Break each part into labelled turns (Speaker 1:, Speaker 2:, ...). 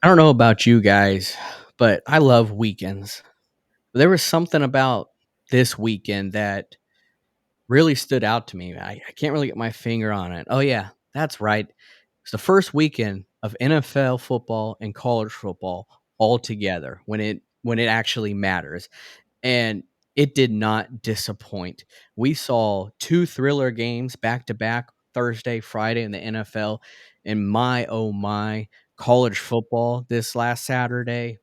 Speaker 1: I don't know about you guys, but I love weekends. There was something about this weekend that really stood out to me. I can't really get my finger on it. Oh, yeah, that's right. It's the first weekend of NFL football and college football all together when it actually matters. And it did not disappoint. We saw 2 thriller games back to back, Thursday, Friday in the NFL, and my, oh my, college football this last Saturday,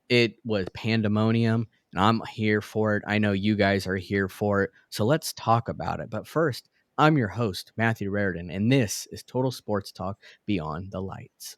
Speaker 1: it was pandemonium, and I'm here for it. I know you guys are here for it, so let's talk about it. But first, I'm your host, Matthew Raridan, and this is Total Sports Talk Beyond the Lights.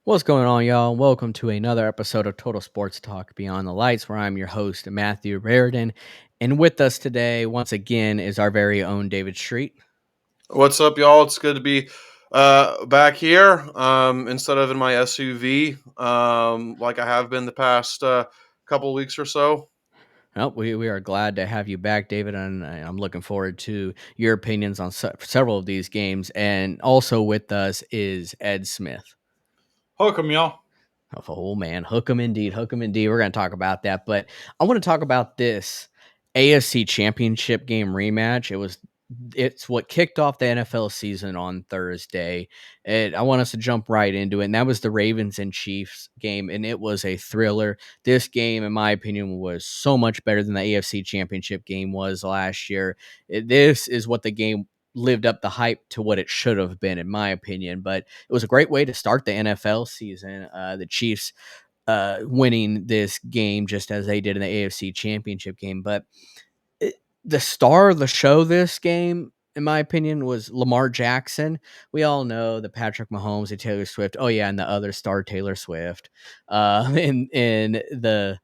Speaker 1: What's going on, y'all? Welcome to another episode of Total Sports Talk Beyond the Lights, where I'm your host, Matthew Raridan. And with us today, once again, is our very own David Street.
Speaker 2: What's up, y'all? It's good to be back here instead of in my SUV like I have been the past couple weeks or so.
Speaker 1: Well, we are glad to have you back, David, and I'm looking forward to your opinions on several of these games. And also with us is Ed Smith.
Speaker 3: Hook 'em, y'all.
Speaker 1: Oh man, hook 'em indeed, hook 'em indeed. We're going to talk about that, but I want to talk about this AFC Championship game rematch. It's what kicked off the NFL season on Thursday. And I want us to jump right into it. And that was the Ravens and Chiefs game, and it was a thriller. This game, in my opinion, was so much better than the AFC Championship game was last year. This is what the game lived up the hype to what it should have been, in my opinion. But it was a great way to start the NFL season. The Chiefs winning this game just as they did in the AFC Championship game. But the star of the show this game, in my opinion, was Lamar Jackson. We all know the Patrick Mahomes and Taylor Swift. Oh yeah, and the other star Taylor Swift in the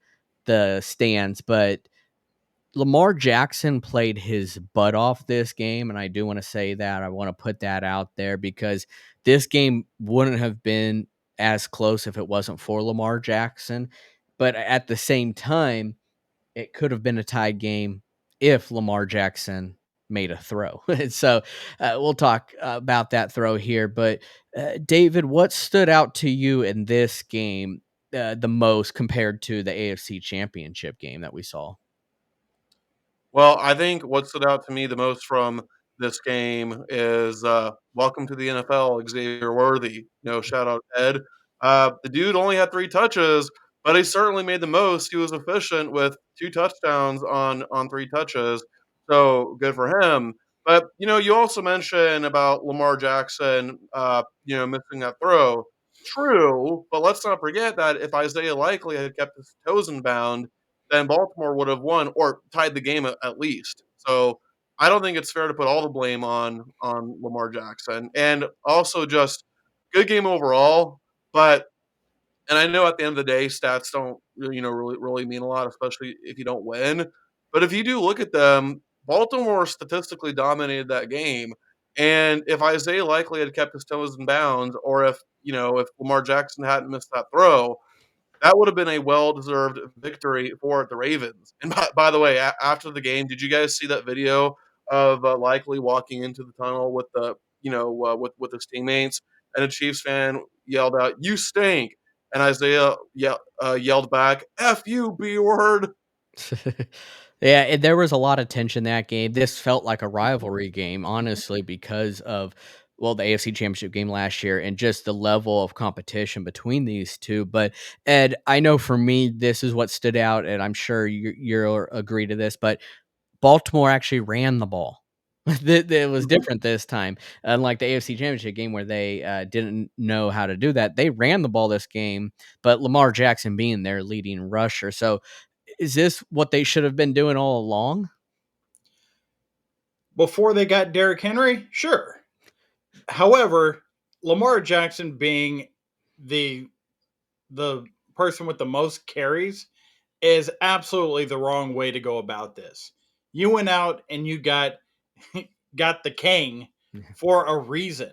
Speaker 1: stands. But Lamar Jackson played his butt off this game, and I do want to say that. I want to put that out there because this game wouldn't have been as close if it wasn't for Lamar Jackson. But at the same time, it could have been a tied game if Lamar Jackson made a throw. And so we'll talk about that throw here. But David, what stood out to you in this game the most compared to the AFC Championship game that we saw?
Speaker 2: Well, I think what stood out to me the most from this game is welcome to the NFL, Xavier Worthy. Shout out Ed. The dude only had 3 touches, but he certainly made the most. He was efficient with 2 touchdowns on 3 touches, so good for him. But you also mentioned about Lamar Jackson, missing that throw. True, but let's not forget that if Isaiah Likely had kept his toes in bound, then Baltimore would have won or tied the game at least. So I don't think it's fair to put all the blame on Lamar Jackson. And also just good game overall, but and I know at the end of the day stats don't really mean a lot, especially if you don't win. But if you do look at them, Baltimore statistically dominated that game. And if Isaiah Likely had kept his toes in bounds, or if Lamar Jackson hadn't missed that throw, that would have been a well-deserved victory for the Ravens. And by the way, after the game, did you guys see that video of Likely walking into the tunnel with with his teammates, and a Chiefs fan yelled out, "You stink," and Isaiah yelled back, "F you, B word."
Speaker 1: Yeah, there was a lot of tension that game. This felt like a rivalry game, honestly, because of the AFC Championship game last year and just the level of competition between these two. But Ed, I know for me, this is what stood out, and I'm sure you'll agree to this. But Baltimore actually ran the ball. It was
Speaker 2: Mhm.
Speaker 1: different this time, unlike the AFC Championship game where they didn't know how to do that. They ran the ball this game, but Lamar Jackson being their leading rusher. So is this what they should have been doing all along?
Speaker 3: Before they got Derrick Henry, sure. However, Lamar Jackson being the the person with the most carries is absolutely the wrong way to go about this. You went out and you got the king for a reason.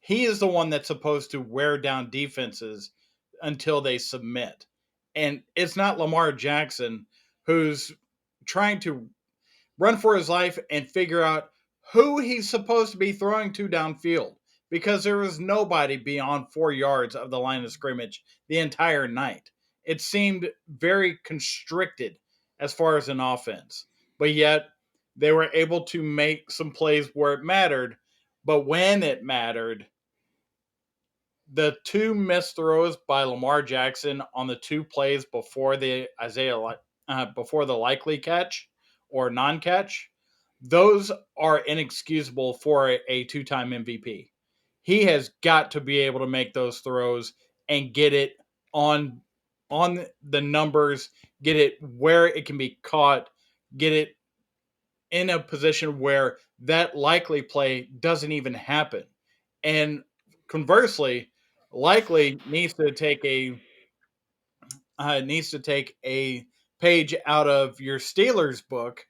Speaker 3: He is the one that's supposed to wear down defenses until they submit. And it's not Lamar Jackson who's trying to run for his life and figure out who he's supposed to be throwing to downfield because there was nobody beyond 4 yards of the line of scrimmage the entire night. It seemed very constricted as far as an offense, but yet they were able to make some plays where it mattered. But when it mattered, the two missed throws by Lamar Jackson on the two plays before the before the likely catch or non-catch, those are inexcusable for a two-time MVP. He has got to be able to make those throws and get it on on the numbers, get it where it can be caught, get it in a position where that likely play doesn't even happen. And conversely, likely needs to take a page out of your Steelers book,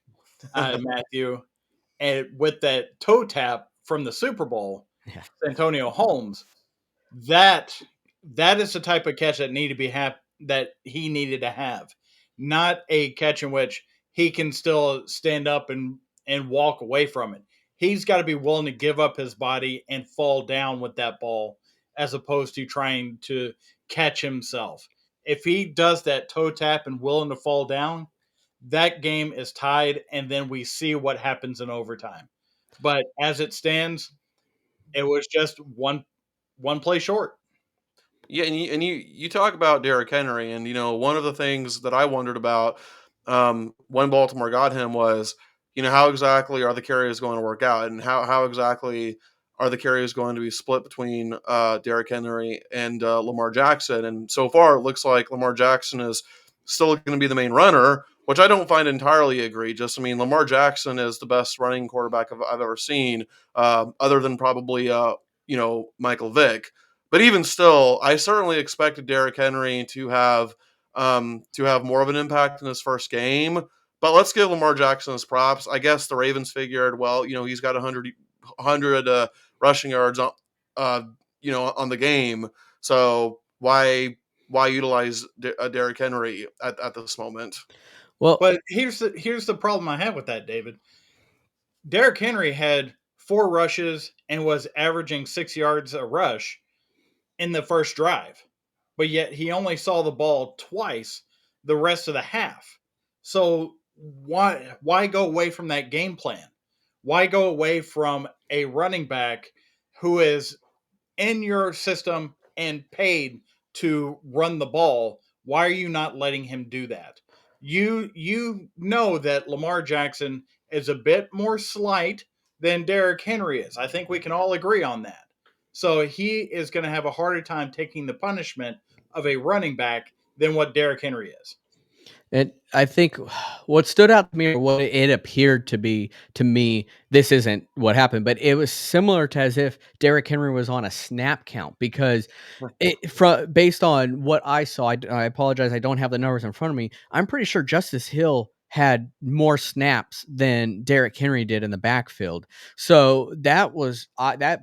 Speaker 3: Matthew, and with that toe tap from the Super Bowl,
Speaker 1: Yeah.
Speaker 3: Antonio Holmes, that that is the type of catch that need to be that he needed to have, not a catch in which he can still stand up and walk away from it. He's got to be willing to give up his body and fall down with that ball as opposed to trying to catch himself. If he does that toe tap and willing to fall down, that game is tied and then we see what happens in overtime. But as it stands, it was just one play short.
Speaker 2: Yeah, and you talk about Derrick Henry, and one of the things that I wondered about when Baltimore got him was, how exactly are the carries going to work out, and how exactly are the carries going to be split between Derrick Henry and Lamar Jackson? And so far, it looks like Lamar Jackson is still going to be the main runner, which I don't find entirely egregious. I mean, Lamar Jackson is the best running quarterback I've ever seen, other than probably Michael Vick. But even still, I certainly expected Derrick Henry to have more of an impact in his first game. But let's give Lamar Jackson his props. I guess the Ravens figured, well, he's got 100 rushing yards uh, on the game. So why utilize Derrick Henry at this moment?
Speaker 1: Well,
Speaker 3: But here's the problem I have with that, David. Derrick Henry had 4 rushes and was averaging 6 yards a rush in the first drive, but yet he only saw the ball twice the rest of the half. So why go away from that game plan? Why go away from a running back who is in your system and paid to run the ball? Why are you not letting him do that? You know that Lamar Jackson is a bit more slight than Derrick Henry is. I think we can all agree on that. So he is going to have a harder time taking the punishment of a running back than what Derrick Henry is.
Speaker 1: and I think what stood out to me, or what it appeared to be to me, this isn't what happened, but it was similar to as if Derrick Henry was on a snap count because based on what I saw, I apologize, I don't have the numbers in front of me. I'm pretty sure Justice Hill had more snaps than Derrick Henry did in the backfield. So that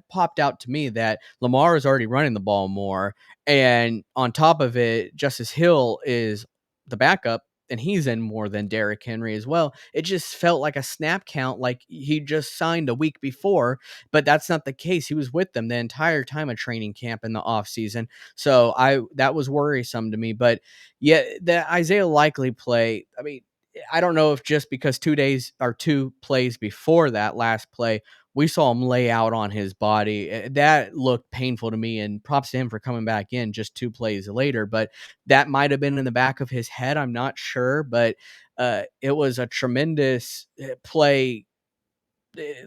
Speaker 1: popped out to me that Lamar is already running the ball more, and on top of it, Justice Hill is the backup and he's in more than Derrick Henry as well. It just felt like a snap count, like he just signed a week before, but that's not the case. He was with them the entire time of training camp in the offseason. So that was worrisome to me. But yeah, the Isaiah Likely play, I mean, I don't know if just because 2 days or two plays before that last play, we saw him lay out on his body. That looked painful to me, and props to him for coming back in just 2 plays later. But that might have been in the back of his head. I'm not sure, but it was a tremendous play,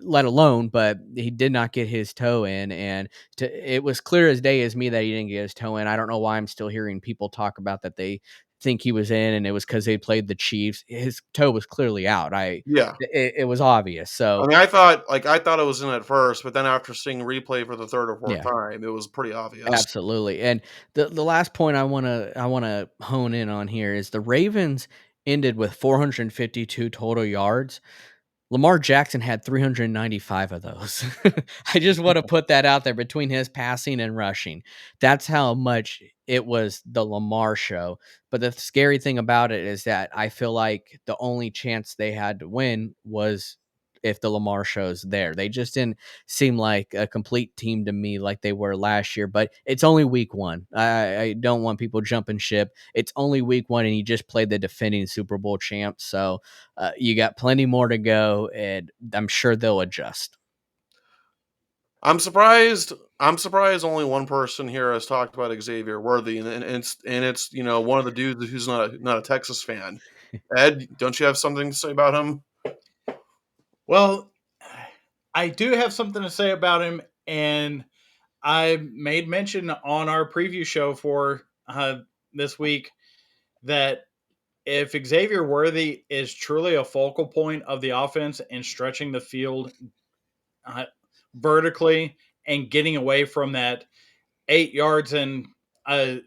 Speaker 1: let alone, but he did not get his toe in. And it was clear as day as me that he didn't get his toe in. I don't know why I'm still hearing people talk about that think he was in, and it was because they played the Chiefs. His toe was clearly out.
Speaker 2: Yeah.
Speaker 1: It was obvious.
Speaker 2: I
Speaker 1: So
Speaker 2: mean, I thought it was in at first, but then after seeing replay for the 3rd or 4th
Speaker 1: yeah,
Speaker 2: time, it was pretty obvious.
Speaker 1: absolutely. And the last point I wanna hone in on here is the Ravens ended with 452 total yards. Lamar Jackson had 395 of those. I just want to put that out there between his passing and rushing. That's how much it was the Lamar show. But the scary thing about it is that I feel like the only chance they had to win was if the Lamar show's there. They just didn't seem like a complete team to me like they were last year. But it's only week one. I don't want people jumping ship. It's only week one, and he just played the defending Super Bowl champ. So you got plenty more to go, and I'm sure they'll adjust.
Speaker 2: I'm surprised only one person here has talked about Xavier Worthy, and it's one of the dudes who's not a Texas fan. Ed, don't you have something to say about him?
Speaker 3: Well, I do have something to say about him, and I made mention on our preview show for this week that if Xavier Worthy is truly a focal point of the offense and stretching the field uh, vertically and getting away from that 8 yards and a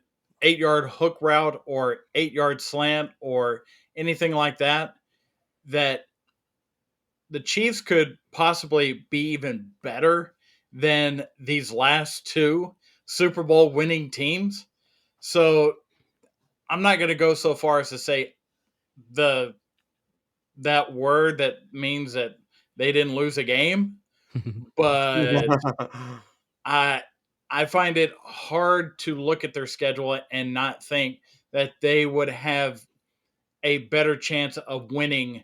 Speaker 3: 8 yard hook route or 8 yard slant or anything like that, that the Chiefs could possibly be even better than these last two Super Bowl winning teams. So I'm not going to go so far as to say the that word that means that they didn't lose a game, but I I find it hard to look at their schedule and not think that they would have a better chance of winning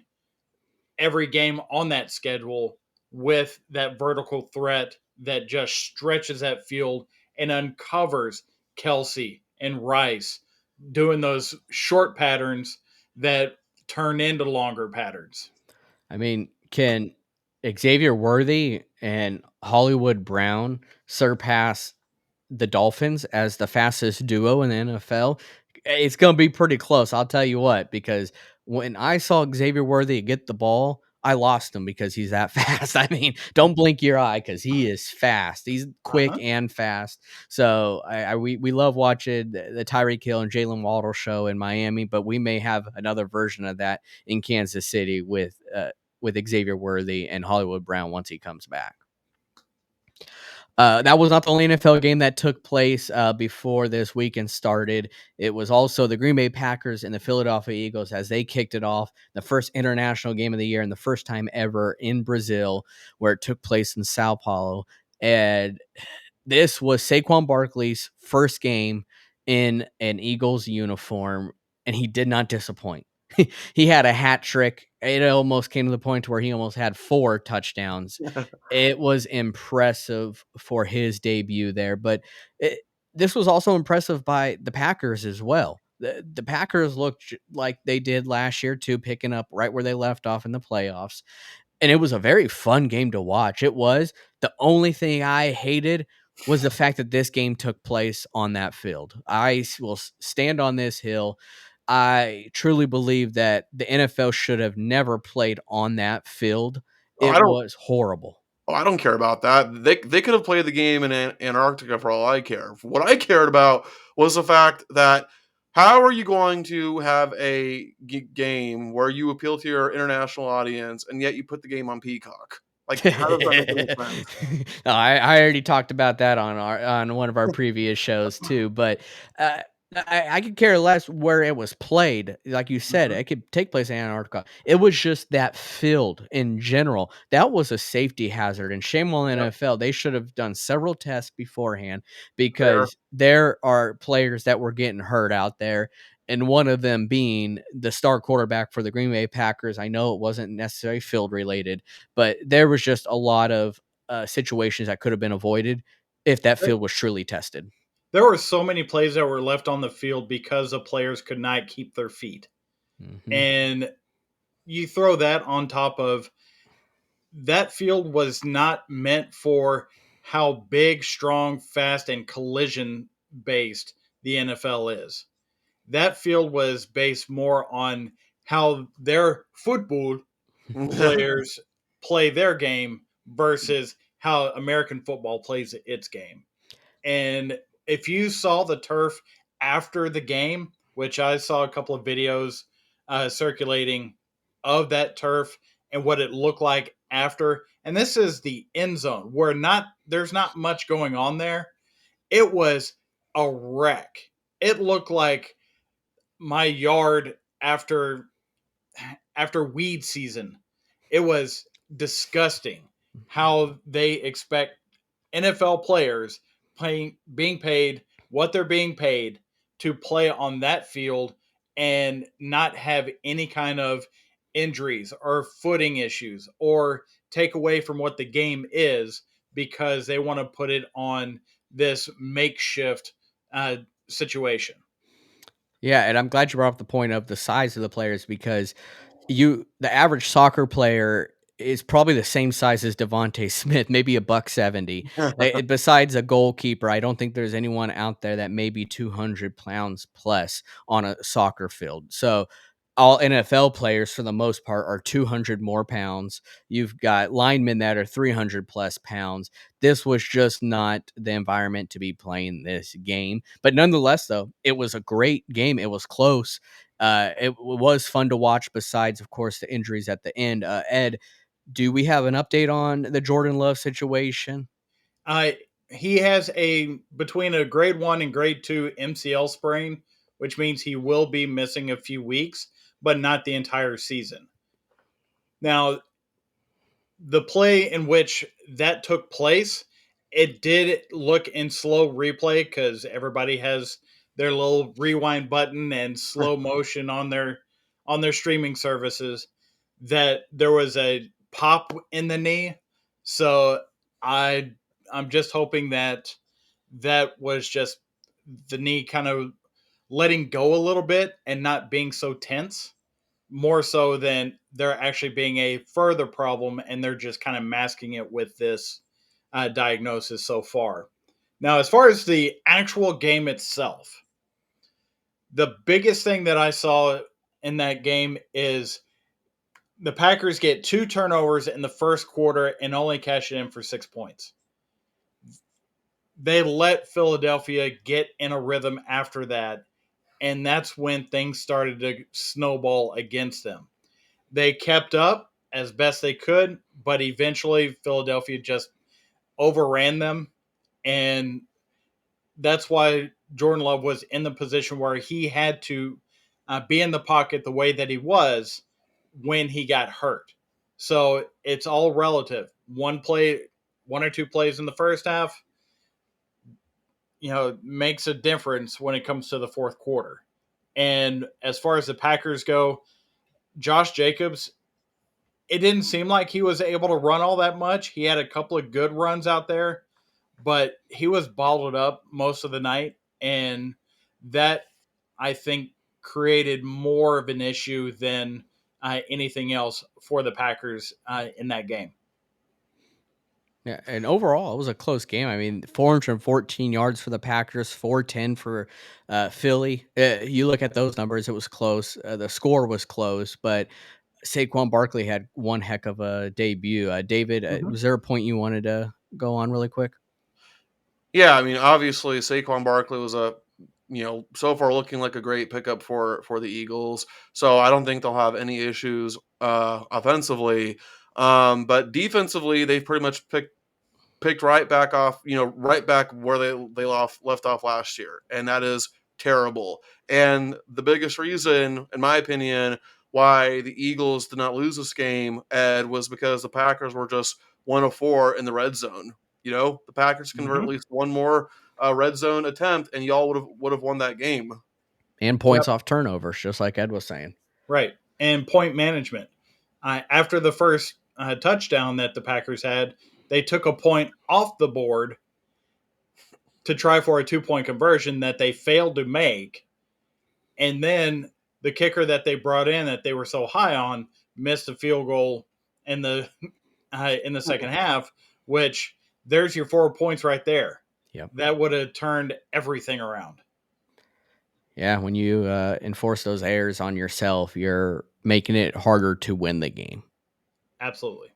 Speaker 3: every game on that schedule with that vertical threat that just stretches that field and uncovers Kelsey and Rice doing those short patterns that turn into longer patterns.
Speaker 1: I mean, can Xavier Worthy and Hollywood Brown surpass the Dolphins as the fastest duo in the NFL? It's going to be pretty close. I'll tell you what, because when I saw Xavier Worthy get the ball, I lost him because he's that fast. I mean, don't blink your eye because he is fast. He's quick
Speaker 3: Uh-huh.
Speaker 1: and fast. So we love watching the Tyreek Hill and Jalen Waddle show in Miami, but we may have another version of that in Kansas City with Xavier Worthy and Hollywood Brown once he comes back. That was not the only NFL game that took place before this weekend started. It was also the Green Bay Packers and the Philadelphia Eagles as they kicked it off, the first international game of the year and the first time ever in Brazil, where it took place in Sao Paulo. And this was Saquon Barkley's first game in an Eagles uniform, and he did not disappoint. He had a hat trick. It almost came to the point where he almost had 4 touchdowns. It was impressive for his debut there, but this was also impressive by the Packers as well. The Packers looked like they did last year too, picking up right where they left off in the playoffs. And it was a very fun game to watch. It was. The only thing I hated was the fact that this game took place on that field. I will stand on this hill. I truly believe that the NFL should have never played on that field.
Speaker 2: Oh,
Speaker 1: It was horrible.
Speaker 2: I don't care about that. They could have played the game in Antarctica for all I care. What I cared about was the fact that how are you going to have a game where you appeal to your international audience and yet you put the game on Peacock? Like, how does that make any sense?
Speaker 1: No, I already talked about that on one of our previous shows too, but uh, I could care less where it was played. Like you said,
Speaker 2: Mhm.
Speaker 1: it could take place in Antarctica. It was just that field in general. That was a safety hazard, and shame on the
Speaker 2: Yep,
Speaker 1: NFL. They should have done several tests beforehand
Speaker 2: fair.
Speaker 1: because there are players that were getting hurt out there, and one of them being the star quarterback for the Green Bay Packers. I know it wasn't necessarily field related, but there was just a lot of situations that could have been avoided if that
Speaker 3: There
Speaker 1: field was truly tested.
Speaker 3: there were so many plays that were left on the field because the players could not keep their feet.
Speaker 1: Hmm.
Speaker 3: And you throw that on top of that field was not meant for how big, strong, fast, and collision based the NFL is. that field was based more on how their football players play their game versus how American football plays its game. And if you saw the turf after the game, which I saw a couple of videos circulating of that turf and what it looked like after, and this is the end zone where there's not much going on there. It was a wreck. It looked like my yard after weed season. It was disgusting how they expect NFL players being paid what they're being paid to play on that field and not have any kind of injuries or footing issues or take away from what the game is because they want to put it on this makeshift uh, situation.
Speaker 1: Yeah, and I'm glad you brought up the point of the size of the players because the average soccer player is probably the same size as Devonte Smith, maybe a buck 70. Besides a goalkeeper, I don't think there's anyone out there that may be 200 pounds plus on a soccer field. So all NFL players, for the most part, are 200 more pounds. You've got linemen that are 300 plus pounds. This was just not the environment to be playing this game. But nonetheless, though, it was a great game. It was close. It was fun to watch, besides, of course, the injuries at the end. Ed, do we have an update on the Jordan Love situation?
Speaker 3: Uh, he has between a grade 1 and grade 2 MCL sprain, which means he will be missing a few weeks, but not the entire season. Now, the play in which that took place, it did look in slow replay because everybody has their little rewind button and slow motion on their streaming services, that there was a pop in the knee. So I I'm just hoping that that was just the knee kind of letting go a little bit and not being so tense, more so than there actually being a further problem and they're just kind of masking it with this diagnosis so far. Now, as far as the actual game itself, the biggest thing that I saw in that game is the Packers get 2 turnovers in the first quarter and only cash it in for 6 points. They let Philadelphia get in a rhythm after that, and that's when things started to snowball against them. They kept up as best they could, but eventually Philadelphia just overran them, and that's why Jordan Love was in the position where he had to be in the pocket the way that he was when he got hurt. So it's all relative. One or two plays in the first half, makes a difference when it comes to the fourth quarter. And as far as the Packers go, Josh Jacobs, it didn't seem like he was able to run all that much. He had a couple of good runs out there, but he was bottled up most of the night. And that, I think, created more of an issue than anything else for the Packers in that game.
Speaker 1: Yeah, and overall, it was a close game. I mean, 414 yards for the Packers, 410 for Philly. You look at those numbers; it was close. The score was close, but Saquon Barkley had one heck of a debut. David, was there a point you wanted to go on really quick?
Speaker 2: Yeah, I mean, obviously Saquon Barkley was so far looking like a great pickup for the Eagles. So I don't think they'll have any issues offensively. But defensively, they've pretty much picked right back off, right back where they left off last year, and that is terrible. And the biggest reason, in my opinion, why the Eagles did not lose this game, Ed, was because the Packers were just 1 of 4 in the red zone. The Packers convert at least one more red zone attempt, and y'all would have won that game.
Speaker 1: And points off turnovers, just like Ed was saying.
Speaker 3: Right. And point management. After the first touchdown that the Packers had, they took a point off the board to try for a 2-point conversion that they failed to make. And then the kicker that they brought in that they were so high on missed a field goal in the second half, which there's your 4 points right there.
Speaker 1: Yep.
Speaker 3: That would have turned everything around.
Speaker 1: Yeah, when you enforce those errors on yourself, you're making it harder to win the game.
Speaker 3: Absolutely.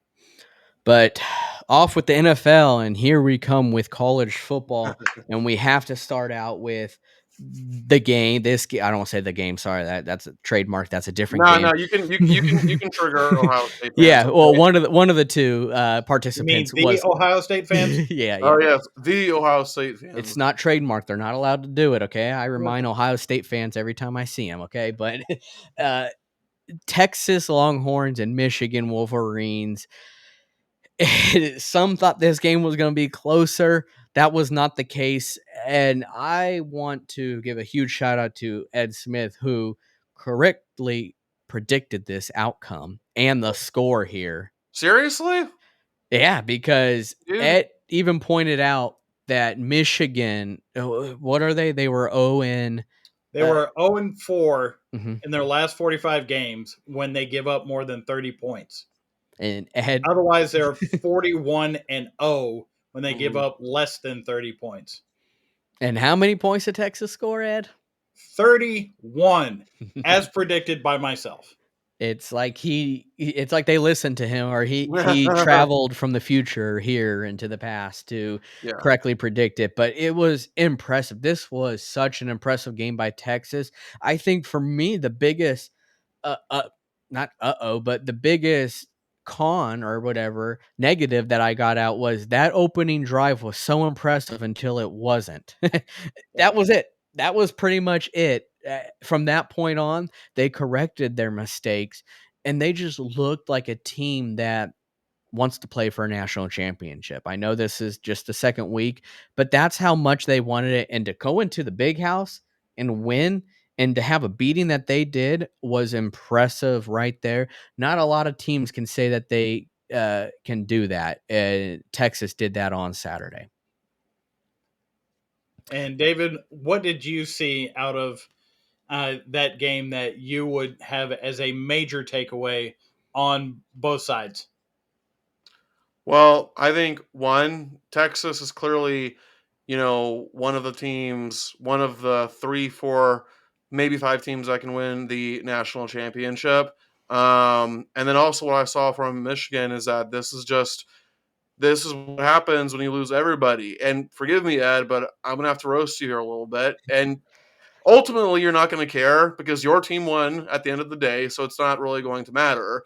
Speaker 1: But off with the NFL, and here we come with college football, and we have to start out with the game. I don't want to say the game. Sorry, that's a trademark. That's a different
Speaker 2: No,
Speaker 1: game.
Speaker 2: no, you can trigger Ohio State fans.
Speaker 1: Yeah, well,
Speaker 2: Okay?
Speaker 1: one of the two
Speaker 3: You mean
Speaker 1: participants
Speaker 3: the
Speaker 1: was.
Speaker 3: Ohio State fans?
Speaker 1: Yeah.
Speaker 2: Oh yes, the Ohio State
Speaker 1: It's
Speaker 2: fans.
Speaker 1: not trademarked. They're not allowed to do it. Okay, I remind Ohio State fans every time I see them. Okay, but uh, Texas Longhorns and Michigan Wolverines. Some thought this game was going to be closer. That was not the case. And I want to give a huge shout out to Ed Smith, who correctly predicted this outcome and the score here.
Speaker 2: Seriously,
Speaker 1: Yeah, because
Speaker 2: dude.
Speaker 1: Ed even pointed out that Michigan, what are they? They were 0 in.
Speaker 3: They were 0-4
Speaker 1: Mhm.
Speaker 3: in their last 45 games when they give up more than 30 points.
Speaker 1: And Ed,
Speaker 3: Otherwise, they're 41-0 when they give
Speaker 2: Mhm.
Speaker 3: up less than 30 points.
Speaker 1: and how many points did Texas score, Ed?
Speaker 3: 31, as predicted by myself.
Speaker 1: It's like it's like they listened to him, or he traveled from the future here into the past to
Speaker 2: Yeah.
Speaker 1: correctly predict it. But it was impressive. This was such an impressive game by Texas. I think for me, the biggest not but the biggest con or whatever negative that I got out was that opening drive was so impressive until it wasn't. That was it. That was pretty much it. From that point on, they corrected their mistakes and they just looked like a team that wants to play for a national championship. I know this is just the second week, but that's how much they wanted it. And to go into the big house and win and to have a beating that they did was impressive right there. Not a lot of teams can say that they can do that. Texas did that on Saturday.
Speaker 3: And David, what did you see out of that game that you would have as a major takeaway on both sides?
Speaker 2: Well, I think Texas is clearly, one of the teams, one of the 3, 4, maybe 5 teams that can win the national championship. And then also what I saw from Michigan is that this is what happens when you lose everybody. And forgive me, Ed, but I'm gonna have to roast you here a little bit. And ultimately, you're not going to care because your team won at the end of the day, so it's not really going to matter.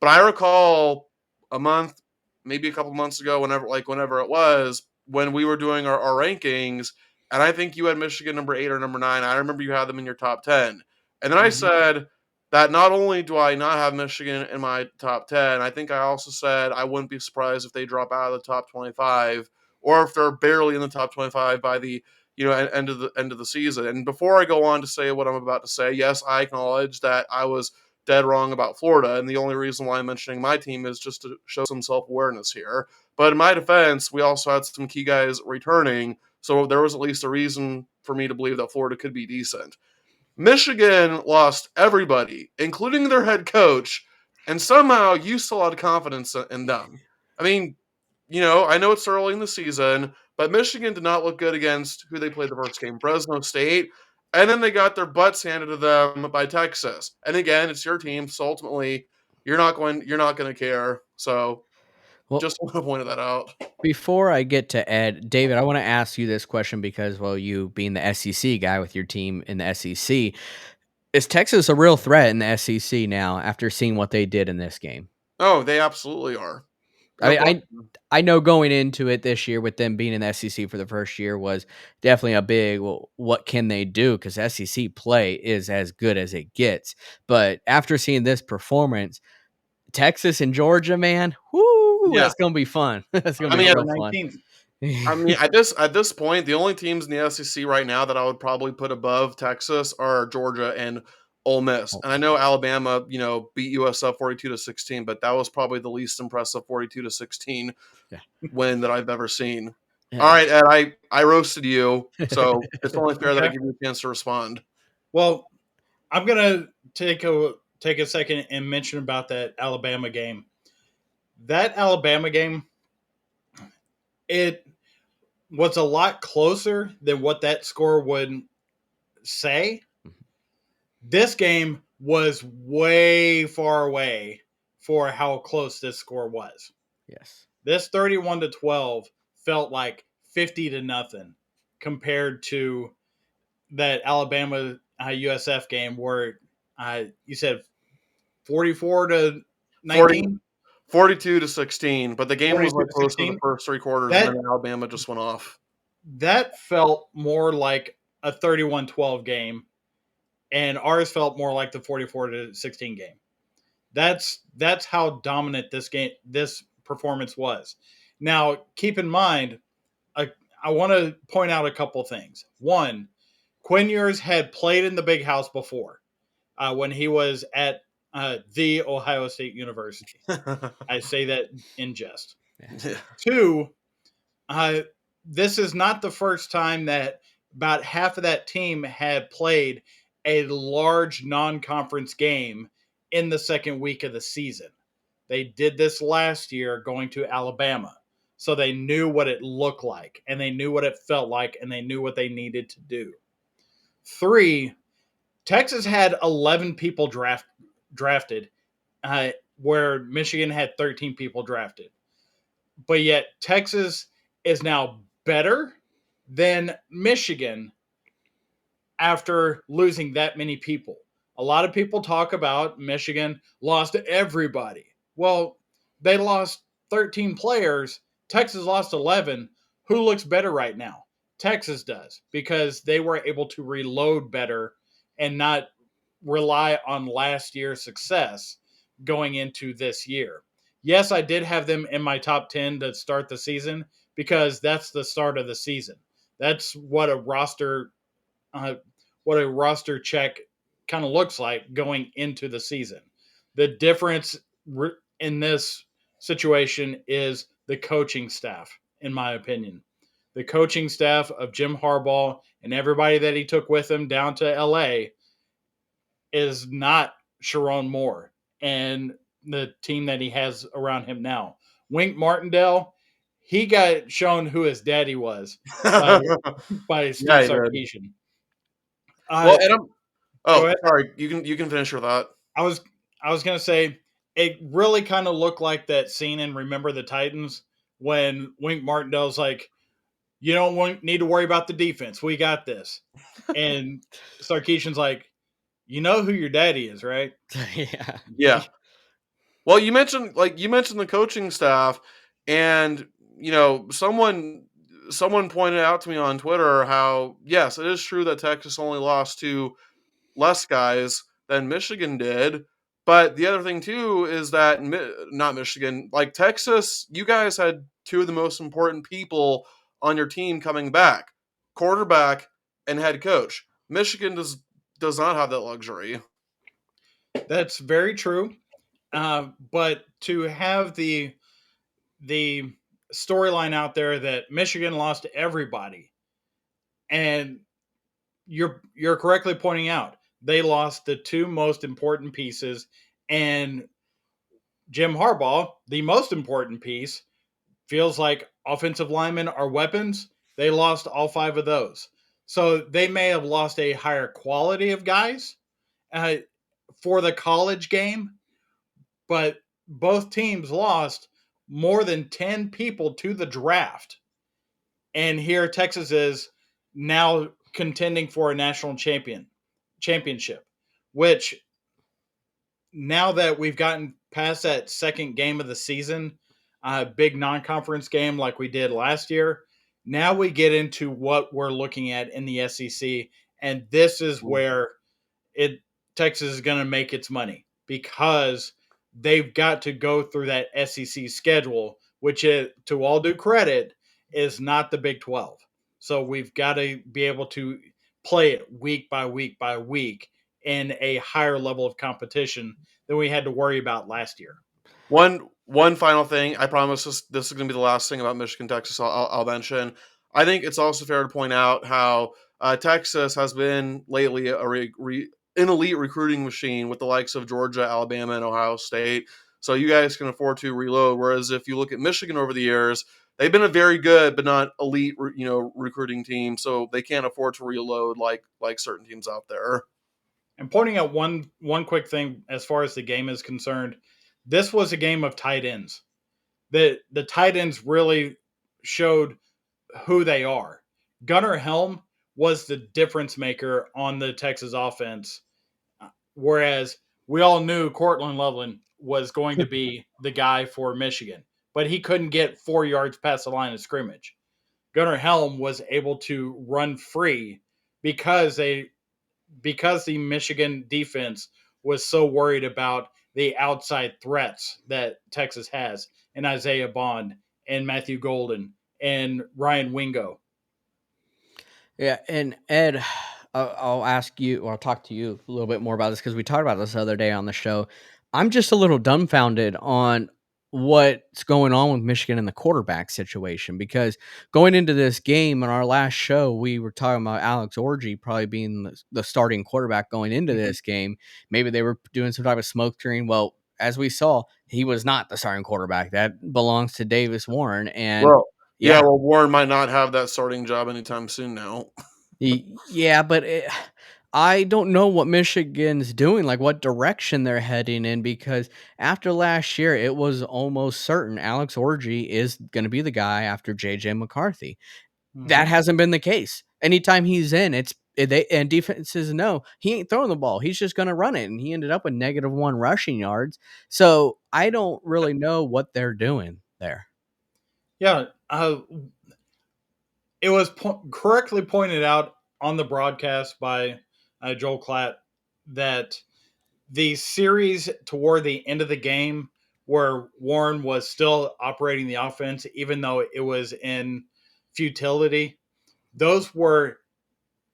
Speaker 2: But I recall a month, maybe a couple months ago, whenever it was, when we were doing our rankings, and I think you had Michigan number 8 or number 9. I remember you had them in your top 10. And then I said that not only do I not have Michigan in my top 10, I think I also said I wouldn't be surprised if they drop out of the top 25 or if they're barely in the top 25 by the end of the season. And before I go on to say what I'm about to say, yes, I acknowledge that I was dead wrong about Florida, and the only reason why I'm mentioning my team is just to show some self-awareness here. But in my defense, we also had some key guys returning, so there was at least a reason for me to believe that Florida could be decent. Michigan lost everybody, including their head coach, and somehow you still had confidence in them. I mean, I know it's early in the season, but Michigan did not look good against who they played the first game, Fresno State. And then they got their butts handed to them by Texas. And again, it's your team, so ultimately you're not going to care. So
Speaker 1: Well,
Speaker 2: just want to point that out.
Speaker 1: before I get to Ed, David, I want to ask you this question because, well, you being the SEC guy with your team in the SEC, is Texas a real threat in the SEC now after seeing what they did in this game?
Speaker 2: Oh, they absolutely are.
Speaker 1: I
Speaker 2: No
Speaker 1: mean,
Speaker 2: question.
Speaker 1: I know going into it this year with them being in the SEC for the first year was definitely a big, well, what can they do? Because SEC play is as good as it gets. But after seeing this performance, Texas and Georgia, man, whoo,
Speaker 2: Yeah.
Speaker 1: that's gonna be fun. That's gonna
Speaker 2: I
Speaker 1: be
Speaker 2: mean,
Speaker 1: real fun.
Speaker 3: 19th.
Speaker 2: at this point, the only teams in the SEC right now that I would probably put above Texas are Georgia and Ole Miss. And I know Alabama, beat USF 42-16, but that was probably the least impressive 42-16
Speaker 1: Yeah.
Speaker 2: win that I've ever seen.
Speaker 1: Yeah.
Speaker 2: All right, Ed, I roasted you, so it's only fair that I
Speaker 3: Okay.
Speaker 2: give you a chance to respond.
Speaker 3: Well, I'm gonna take a second and mention about that Alabama game. That Alabama game, it was a lot closer than what that score would say. This game was way far away for how close this score was.
Speaker 1: Yes.
Speaker 3: This 31-12 felt like 50-0 compared to that Alabama USF game where you said 44 to 19,
Speaker 2: 42-16, but the game was
Speaker 3: 42
Speaker 2: like
Speaker 3: to
Speaker 2: close for the
Speaker 3: 16.
Speaker 2: first 3 quarters, and
Speaker 3: That
Speaker 2: then Alabama just went off.
Speaker 3: that felt more like a 31-12 game, and ours felt more like the 44-16 game. That's how dominant this performance was. Now, keep in mind, I want to point out a couple things. One, Quinn Ewers had played in the Big House before when he was at the Ohio State University. I say that in jest.
Speaker 2: Yeah.
Speaker 3: Two, this is not the first time that about half of that team had played a large non-conference game in the second week of the season. They did this last year going to Alabama. So they knew what it looked like, and they knew what it felt like, and they knew what they needed to do. Three, Texas had 11 people drafted, where Michigan had 13 people drafted. But yet Texas is now better than Michigan after losing that many people. A lot of people talk about Michigan lost everybody. Well, they lost 13 players. Texas lost 11. Who looks better right now? Texas does, because they were able to reload better and not rely on last year's success going into this year. Yes, I did have them in my top 10 to start the season because that's the start of the season. That's what a roster check kind of looks like going into the season. The difference in this situation is the coaching staff, in my opinion. The coaching staff of Jim Harbaugh and everybody that he took with him down to LA is not Sharon Moore and the team that he has around him now. Wink Martindale, he got shown who his daddy was by Steve
Speaker 2: Yeah, he did.
Speaker 3: Sarkisian.
Speaker 2: Well, and
Speaker 3: Go ahead.
Speaker 2: sorry, you can finish your thought.
Speaker 3: I was gonna say it really kind of looked like that scene in Remember the Titans when Wink Martindale's like, "You don't need to worry about the defense. We got this," and Sarkisian's like, "You know who your daddy is, right?"
Speaker 1: Yeah.
Speaker 2: Yeah. Well, you mentioned the coaching staff, and someone pointed out to me on Twitter how yes, it is true that Texas only lost to less guys than Michigan did, but the other thing too is that not Michigan, like Texas, you guys had two of the most important people on your team coming back, quarterback and head coach. Michigan does not have that luxury.
Speaker 3: That's very true. But to have the storyline out there that Michigan lost to everybody, and you're correctly pointing out they lost the two most important pieces, and Jim Harbaugh, the most important piece, feels like offensive linemen are weapons. They lost all five of those, so they may have lost a higher quality of guys uh, for the college game, but both teams lost more than 10 people to the draft. And here Texas is now contending for a national championship, which now that we've gotten past that second game of the season, big non-conference game like we did last year, now we get into what we're looking at in the SEC, and this is where Texas is going to make its money because they've got to go through that SEC schedule, which to all due credit, is not the Big 12. So we've got to be able to play it week by week by week in a higher level of competition than we had to worry about last year.
Speaker 2: One final thing, I promise this is going to be the last thing about Michigan, Texas I'll mention. I think it's also fair to point out how Texas has been lately an elite recruiting machine with the likes of Georgia, Alabama, and Ohio State. So you guys can afford to reload. Whereas if you look at Michigan over the years, they've been a very good but not elite, recruiting team. So they can't afford to reload like certain teams out there.
Speaker 3: And pointing out one quick thing as far as the game is concerned, this was a game of tight ends. The tight ends really showed who they are. Gunnar Helm was the difference maker on the Texas offense, whereas we all knew Cortland Loveland was going to be the guy for Michigan, but he couldn't get 4 yards past the line of scrimmage. Gunnar Helm was able to run free because the Michigan defense was so worried about the outside threats that Texas has in Isaiah Bond and Matthew Golden and Ryan Wingo.
Speaker 1: Yeah, and Ed, I'll ask you, or I'll talk to you a little bit more about this because we talked about this the other day on the show. I'm just a little dumbfounded on what's going on with Michigan in the quarterback situation because going into this game in our last show, we were talking about Alex Orji probably being the starting quarterback going into this game. Maybe they were doing some type of smoke screen. Well, as we saw, he was not the starting quarterback. That belongs to Davis Warren. And
Speaker 2: Well, yeah, well, Warren might not have that starting job anytime soon now.
Speaker 1: Yeah, but I don't know what Michigan's doing, like what direction they're heading in, because after last year, it was almost certain Alex Orji is going to be the guy after JJ McCarthy. That hasn't been the case. Anytime he's in, and defenses know he ain't throwing the ball. He's just going to run it, and he ended up with -1 rushing yards. So I don't really know what they're doing there.
Speaker 3: Yeah, it was correctly pointed out on the broadcast by Joel Klatt that the series toward the end of the game where Warren was still operating the offense, even though it was in futility, those were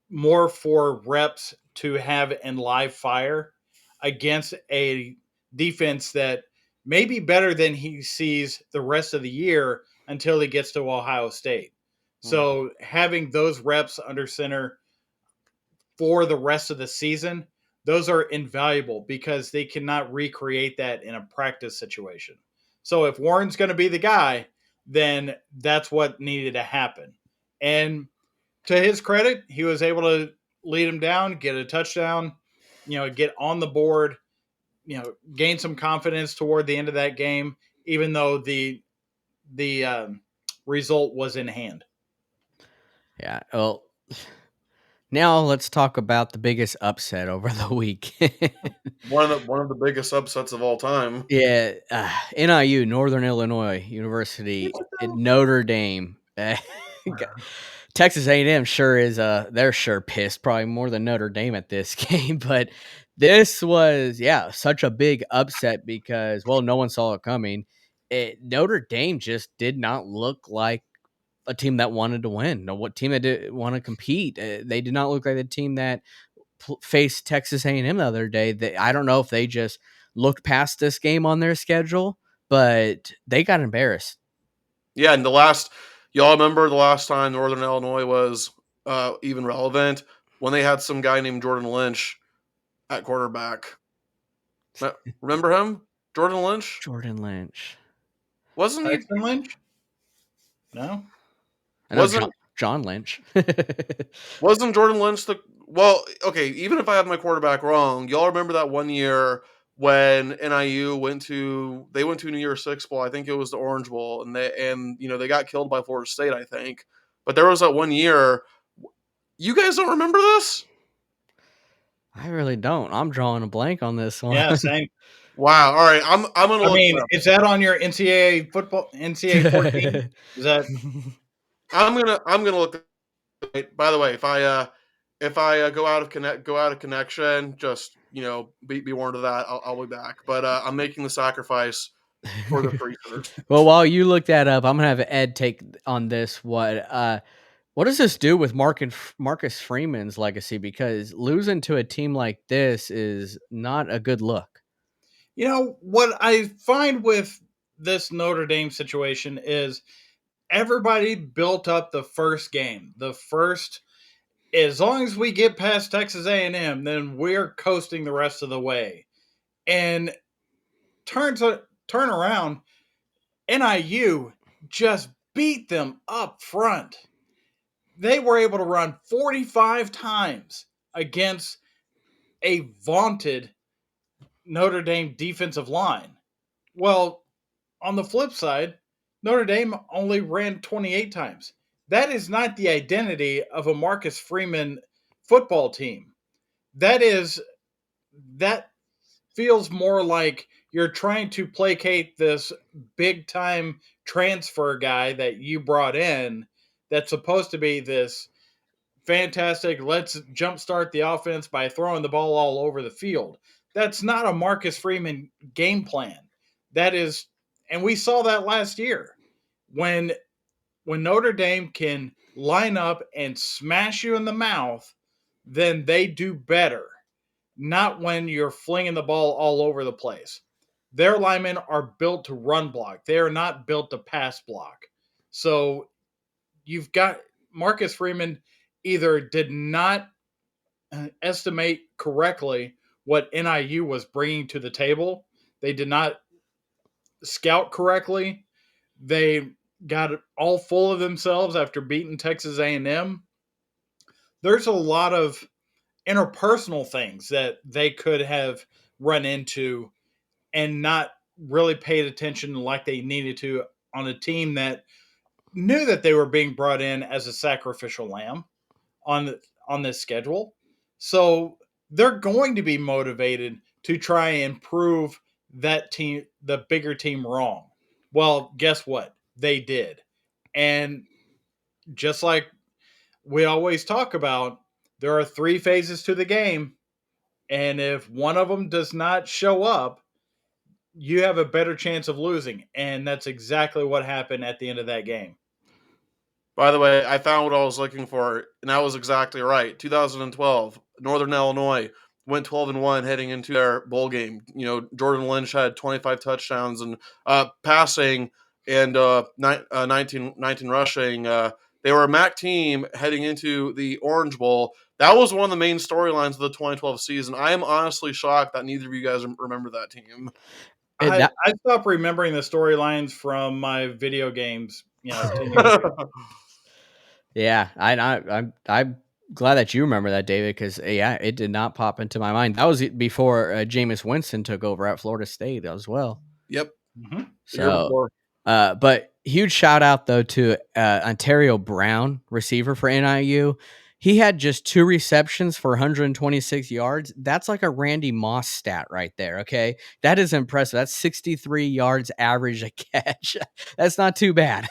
Speaker 3: more for reps to have in live fire against a defense that may be better than he sees the rest of the year until he gets to Ohio State. So having those reps under center for the rest of the season, those are invaluable because they cannot recreate that in a practice situation. So if Warren's going to be the guy, then that's what needed to happen. And to his credit, he was able to lead him down, get a touchdown, get on the board, gain some confidence toward the end of that game, even though the result was in hand.
Speaker 1: Yeah. Well, now let's talk about the biggest upset over the week.
Speaker 2: One of the biggest upsets of all time.
Speaker 1: Yeah, NIU, Northern Illinois University, Notre Dame. Texas A&M sure is. They're sure pissed, probably more than Notre Dame at this game. But this was, such a big upset because, well, no one saw it coming. Notre Dame just did not look like a team that wanted to win. No, what team that did want to compete? They did not look like the team that faced Texas A&M the other day. I don't know if they just looked past this game on their schedule, but they got embarrassed.
Speaker 2: Yeah, and y'all remember the last time Northern Illinois was even relevant when they had some guy named Jordan Lynch at quarterback. Remember him? Jordan Lynch?
Speaker 1: Jordan Lynch.
Speaker 2: Wasn't he?
Speaker 3: Tyson Lynch? No.
Speaker 1: Wasn't John Lynch.
Speaker 2: Wasn't Jordan Lynch okay, even if I have my quarterback wrong, y'all remember that one year when NIU went to New Year's Six Bowl. I think it was the Orange Bowl, and they got killed by Florida State, I think. But there was that one year. You guys don't remember this?
Speaker 1: I really don't. I'm drawing a blank on this one.
Speaker 3: Yeah, same.
Speaker 2: Wow. All right, I'm gonna.
Speaker 3: I mean, is that on your NCAA 14? Is that?
Speaker 2: I'm gonna look. By the way, if I go out of connection, just be warned of that. I'll be back. But I'm making the sacrifice for the freezer.
Speaker 1: Well, while you look that up, I'm gonna have Ed take on this. What does this do with Marcus Freeman's legacy? Because losing to a team like this is not a good look.
Speaker 3: What I find with this Notre Dame situation is everybody built up the first game. As long as we get past Texas A&M, then we're coasting the rest of the way. And turn around, NIU just beat them up front. They were able to run 45 times against a vaunted Notre Dame defensive line. Well, on the flip side, Notre Dame only ran 28 times. That is not the identity of a Marcus Freeman football team. That feels more like you're trying to placate this big time transfer guy that you brought in that's supposed to be this fantastic, let's jumpstart the offense by throwing the ball all over the field. That's not a Marcus Freeman game plan. That is, and we saw that last year when Notre Dame can line up and smash you in the mouth, then they do better. Not when you're flinging the ball all over the place. Their linemen are built to run block. They are not built to pass block. So you've got Marcus Freeman either did not estimate correctly what NIU was bringing to the table. They did not scout correctly. They got all full of themselves after beating Texas A&M. There's a lot of interpersonal things that they could have run into and not really paid attention like they needed to on a team that knew that they were being brought in as a sacrificial lamb on this schedule. So they're going to be motivated to try and prove that team, the bigger team, wrong. Well, guess what? They did. And just like we always talk about, there are 3 phases to the game. And if one of them does not show up, you have a better chance of losing. And that's exactly what happened at the end of that game.
Speaker 2: By the way, I found what I was looking for, and that was exactly right. 2012, Northern Illinois went 12-1 heading into their bowl game. You know, Jordan Lynch had 25 touchdowns and passing and 19 rushing. They were a MAC team heading into the Orange Bowl. That was one of the main storylines of the 2012 season. I am honestly shocked that neither of you guys remember that team.
Speaker 3: I stopped remembering the storylines from my video games. 10 years ago.
Speaker 1: Yeah, I'm glad that you remember that, David, because it did not pop into my mind. That was before Jameis Winston took over at Florida State as well.
Speaker 2: Yep.
Speaker 3: Mm-hmm.
Speaker 1: So, but huge shout out though to Ontario Brown, receiver for NIU. He had just 2 receptions for 126 yards. That's like a Randy Moss stat right there. Okay, that is impressive. That's 63 yards average a catch. That's not too bad.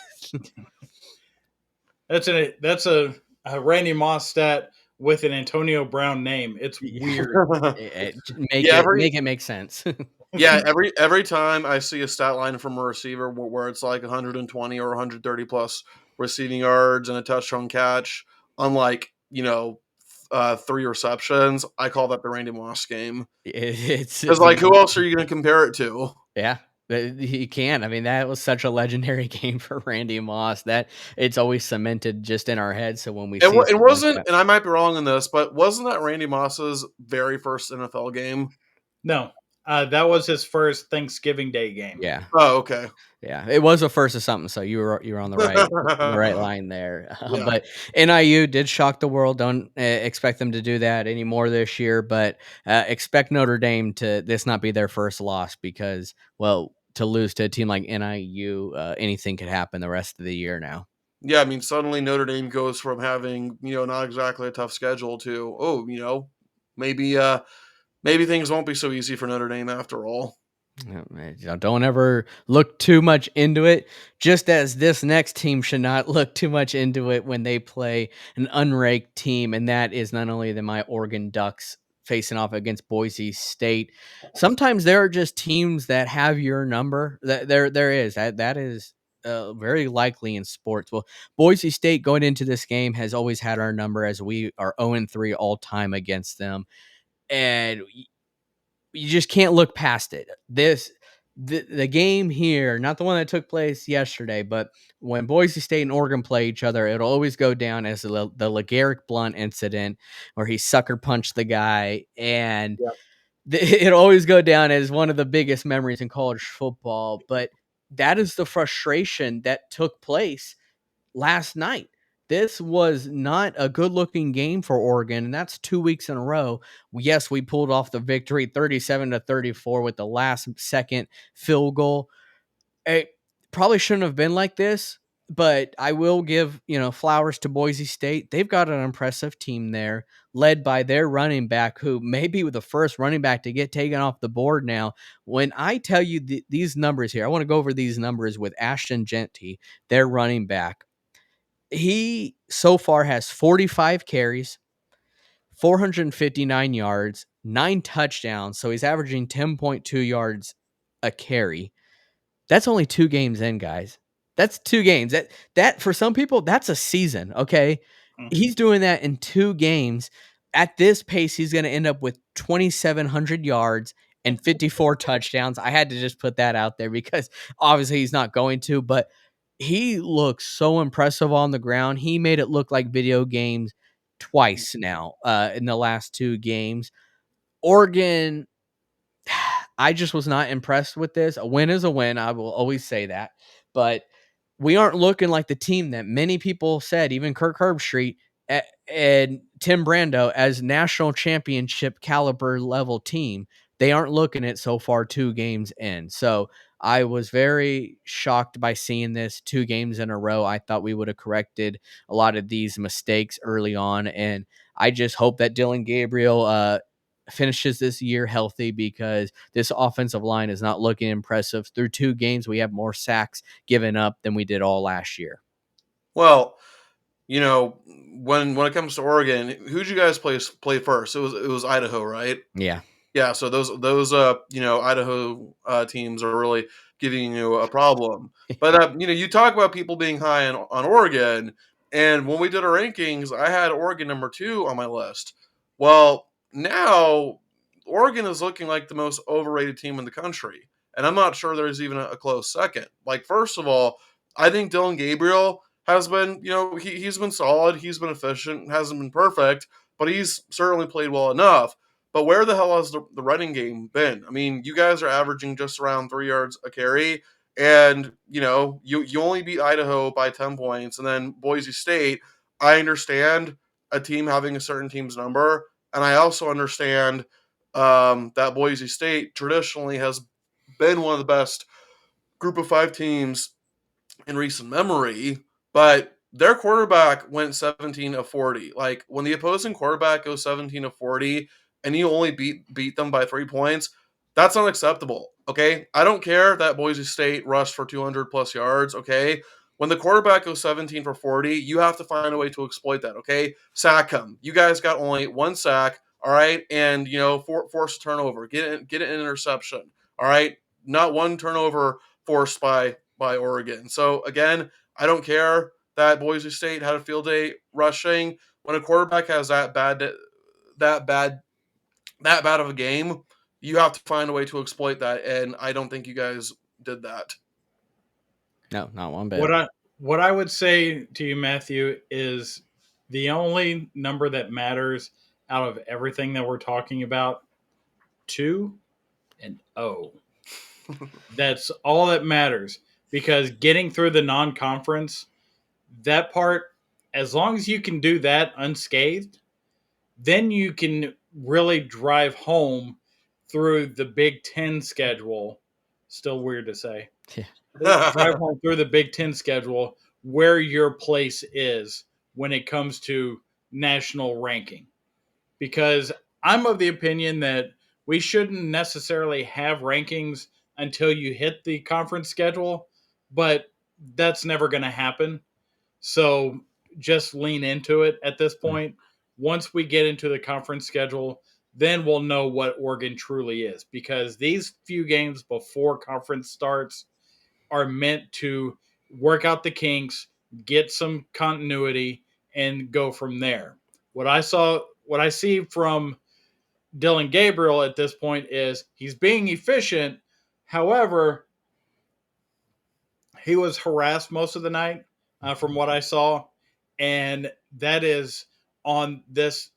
Speaker 3: That's a Randy Moss stat with an Antonio Brown name. It's weird.
Speaker 1: Make it make sense.
Speaker 2: Yeah, every time I see a stat line from a receiver where it's like 120 or 130 plus receiving yards and a touchdown catch, unlike 3 receptions, I call that the Randy Moss game.
Speaker 1: It's
Speaker 2: like, who else are you going to compare it to?
Speaker 1: Yeah. He can. I mean, that was such a legendary game for Randy Moss that it's always cemented just in our heads. So when we see
Speaker 2: it wasn't, and I might be wrong in this, but wasn't that Randy Moss's very first NFL game?
Speaker 3: No, that was his first Thanksgiving Day game.
Speaker 1: Yeah.
Speaker 2: Oh, okay.
Speaker 1: Yeah, it was a first of something. So you were on the right line there. Yeah. But NIU did shock the world. Don't expect them to do that anymore this year. But expect Notre Dame to this not be their first loss because, well, to lose to a team like NIU, anything could happen the rest of the year now.
Speaker 2: Yeah, I mean, suddenly Notre Dame goes from having not exactly a tough schedule to maybe things won't be so easy for Notre Dame after all.
Speaker 1: Don't ever look too much into it, just as this next team should not look too much into it when they play an unranked team, and that is not only my Oregon Ducks facing off against Boise State. Sometimes there are just teams that have your number. There is very likely in sports. Well, Boise State going into this game has always had our number as we are 0-3 all time against them, and you just can't look past it. The game here, not the one that took place yesterday, but when Boise State and Oregon play each other, it'll always go down as the LeGarrette Blount incident where he sucker punched the guy. And it'll always go down as one of the biggest memories in college football. But that is the frustration that took place last night. This was not a good-looking game for Oregon, and that's 2 weeks in a row. Yes, we pulled off the victory 37-34 with the last-second field goal. It probably shouldn't have been like this, but I will give, flowers to Boise State. They've got an impressive team there, led by their running back, who may be the first running back to get taken off the board now. When I tell you these numbers here, I want to go over these numbers with Ashton Genty, their running back. He so far has 45 carries, 459 yards, 9 touchdowns, so he's averaging 10.2 yards a carry. That's only 2 games in, guys. That's 2 games. That for some people, that's a season, okay? He's doing that in 2 games. At this pace, he's gonna end up with 2,700 yards and 54 touchdowns. I had to just put that out there because obviously he's not going to, but he looks so impressive on the ground. He made it look like video games twice now, in the last 2 games. Oregon, I just was not impressed with this. A win is a win. I will always say that. But we aren't looking like the team that many people said, even Kirk Herbstreit and Tim Brando, as national championship caliber level team. They aren't looking at so far 2 games in. So I was very shocked by seeing this 2 games in a row. I thought we would have corrected a lot of these mistakes early on. And I just hope that Dylan Gabriel finishes this year healthy, because this offensive line is not looking impressive. Through 2 games, we have more sacks given up than we did all last year.
Speaker 2: Well, when it comes to Oregon, who'd you guys play first? It was Idaho, right?
Speaker 1: Yeah.
Speaker 2: Yeah, so those Idaho teams are really giving you a problem. But you talk about people being high on Oregon, and when we did our rankings, I had Oregon number 2 on my list. Well, now Oregon is looking like the most overrated team in the country, and I'm not sure there's even a close second. Like, first of all, I think Dylan Gabriel has been, he's been solid, he's been efficient, hasn't been perfect, but he's certainly played well enough. But where the hell has the running game been? I mean, you guys are averaging just around 3 yards a carry, and you only beat Idaho by 10 points, and then Boise State. I understand a team having a certain team's number, and I also understand that Boise State traditionally has been one of the best Group of 5 teams in recent memory, but their quarterback went 17 of 40. Like, when the opposing quarterback goes 17 of 40 and you only beat them by 3 points, that's unacceptable. Okay, I don't care that Boise State rushed for 200 plus yards. Okay, when the quarterback goes 17 for 40, you have to find a way to exploit that. Okay, sack him. You guys got only 1 sack. All right, and force a turnover, get an interception. All right, not 1 turnover forced by Oregon. So again, I don't care that Boise State had a field day rushing. When a quarterback has that bad of a game, you have to find a way to exploit that, and I don't think you guys did that.
Speaker 1: No, not one bit.
Speaker 3: What I would say to you, Matthew, is the only number that matters out of everything that we're talking about, 2 and 0. That's all that matters, because getting through the non-conference, that part, as long as you can do that unscathed, then you can really drive home through the Big Ten schedule. Still weird to say.
Speaker 1: Yeah.
Speaker 3: Drive home through the Big Ten schedule where your place is when it comes to national ranking. Because I'm of the opinion that we shouldn't necessarily have rankings until you hit the conference schedule, but that's never going to happen. So just lean into it at this point. Once we get into the conference schedule, then we'll know what Oregon truly is, because these few games before conference starts are meant to work out the kinks, get some continuity, and go from there. What I see from Dylan Gabriel at this point is he's being efficient. However, he was harassed most of the night, from what I saw, and that is on this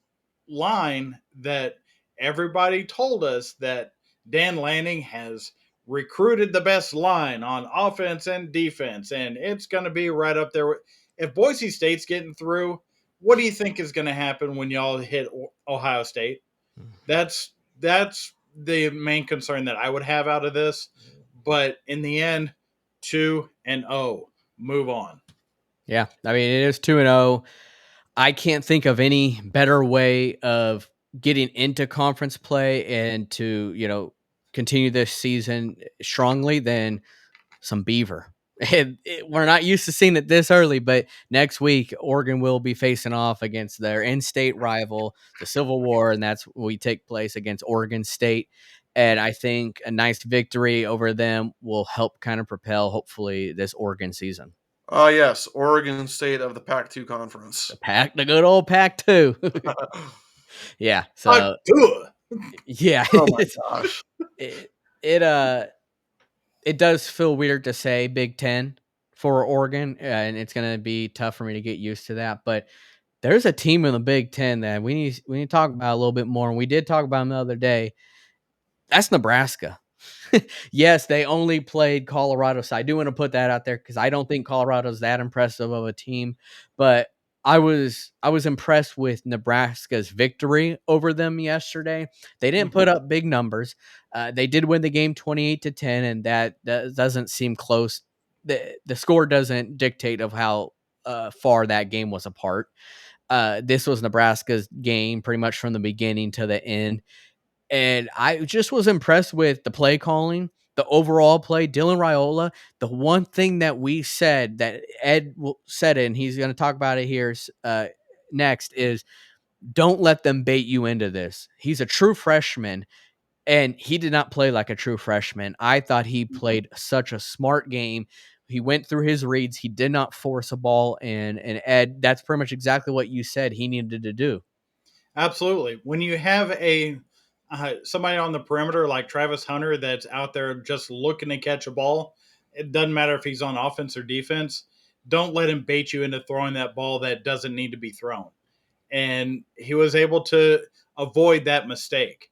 Speaker 3: line that everybody told us that Dan Lanning has recruited the best line on offense and defense, and it's going to be right up there. if Boise State's getting through, what do you think is going to happen when y'all hit Ohio State? That's the main concern that I would have out of this. But in the end, 2-0, move on.
Speaker 1: Yeah, I mean it is 2-0. I can't think of any better way of getting into conference play and to, continue this season strongly than some Beaver. We're not used to seeing it this early, but next week, Oregon will be facing off against their in-state rival, the Civil War, and that's we take place against Oregon State. And I think a nice victory over them will help kind of propel, hopefully, this Oregon season.
Speaker 2: Yes, Oregon State of the Pac-2 conference.
Speaker 1: The good old Pac-2. Yeah. So, yeah.
Speaker 2: Oh my gosh.
Speaker 1: It does feel weird to say Big Ten for Oregon, and it's going to be tough for me to get used to that. But there's a team in the Big Ten that we need to talk about a little bit more, and we did talk about them the other day. That's Nebraska. Yes, they only played Colorado, so I do want to put that out there because I don't think Colorado's that impressive of a team. But I was impressed with Nebraska's victory over them yesterday. They didn't put up big numbers. They did win the game 28-10, and that doesn't seem close. The score doesn't dictate of how far that game was apart. This was Nebraska's game pretty much from the beginning to the end. And I just was impressed with the play calling, the overall play. Dylan Raiola, the one thing that we said that Ed said it, and he's going to talk about it here next, is don't let them bait you into this. He's a true freshman, and he did not play like a true freshman. I thought he played such a smart game. He went through his reads. He did not force a ball. And Ed, that's pretty much exactly what you said he needed to do.
Speaker 3: Absolutely. When you have somebody on the perimeter like Travis Hunter that's out there just looking to catch a ball, it doesn't matter if he's on offense or defense. Don't let him bait you into throwing that ball that doesn't need to be thrown. And he was able to avoid that mistake.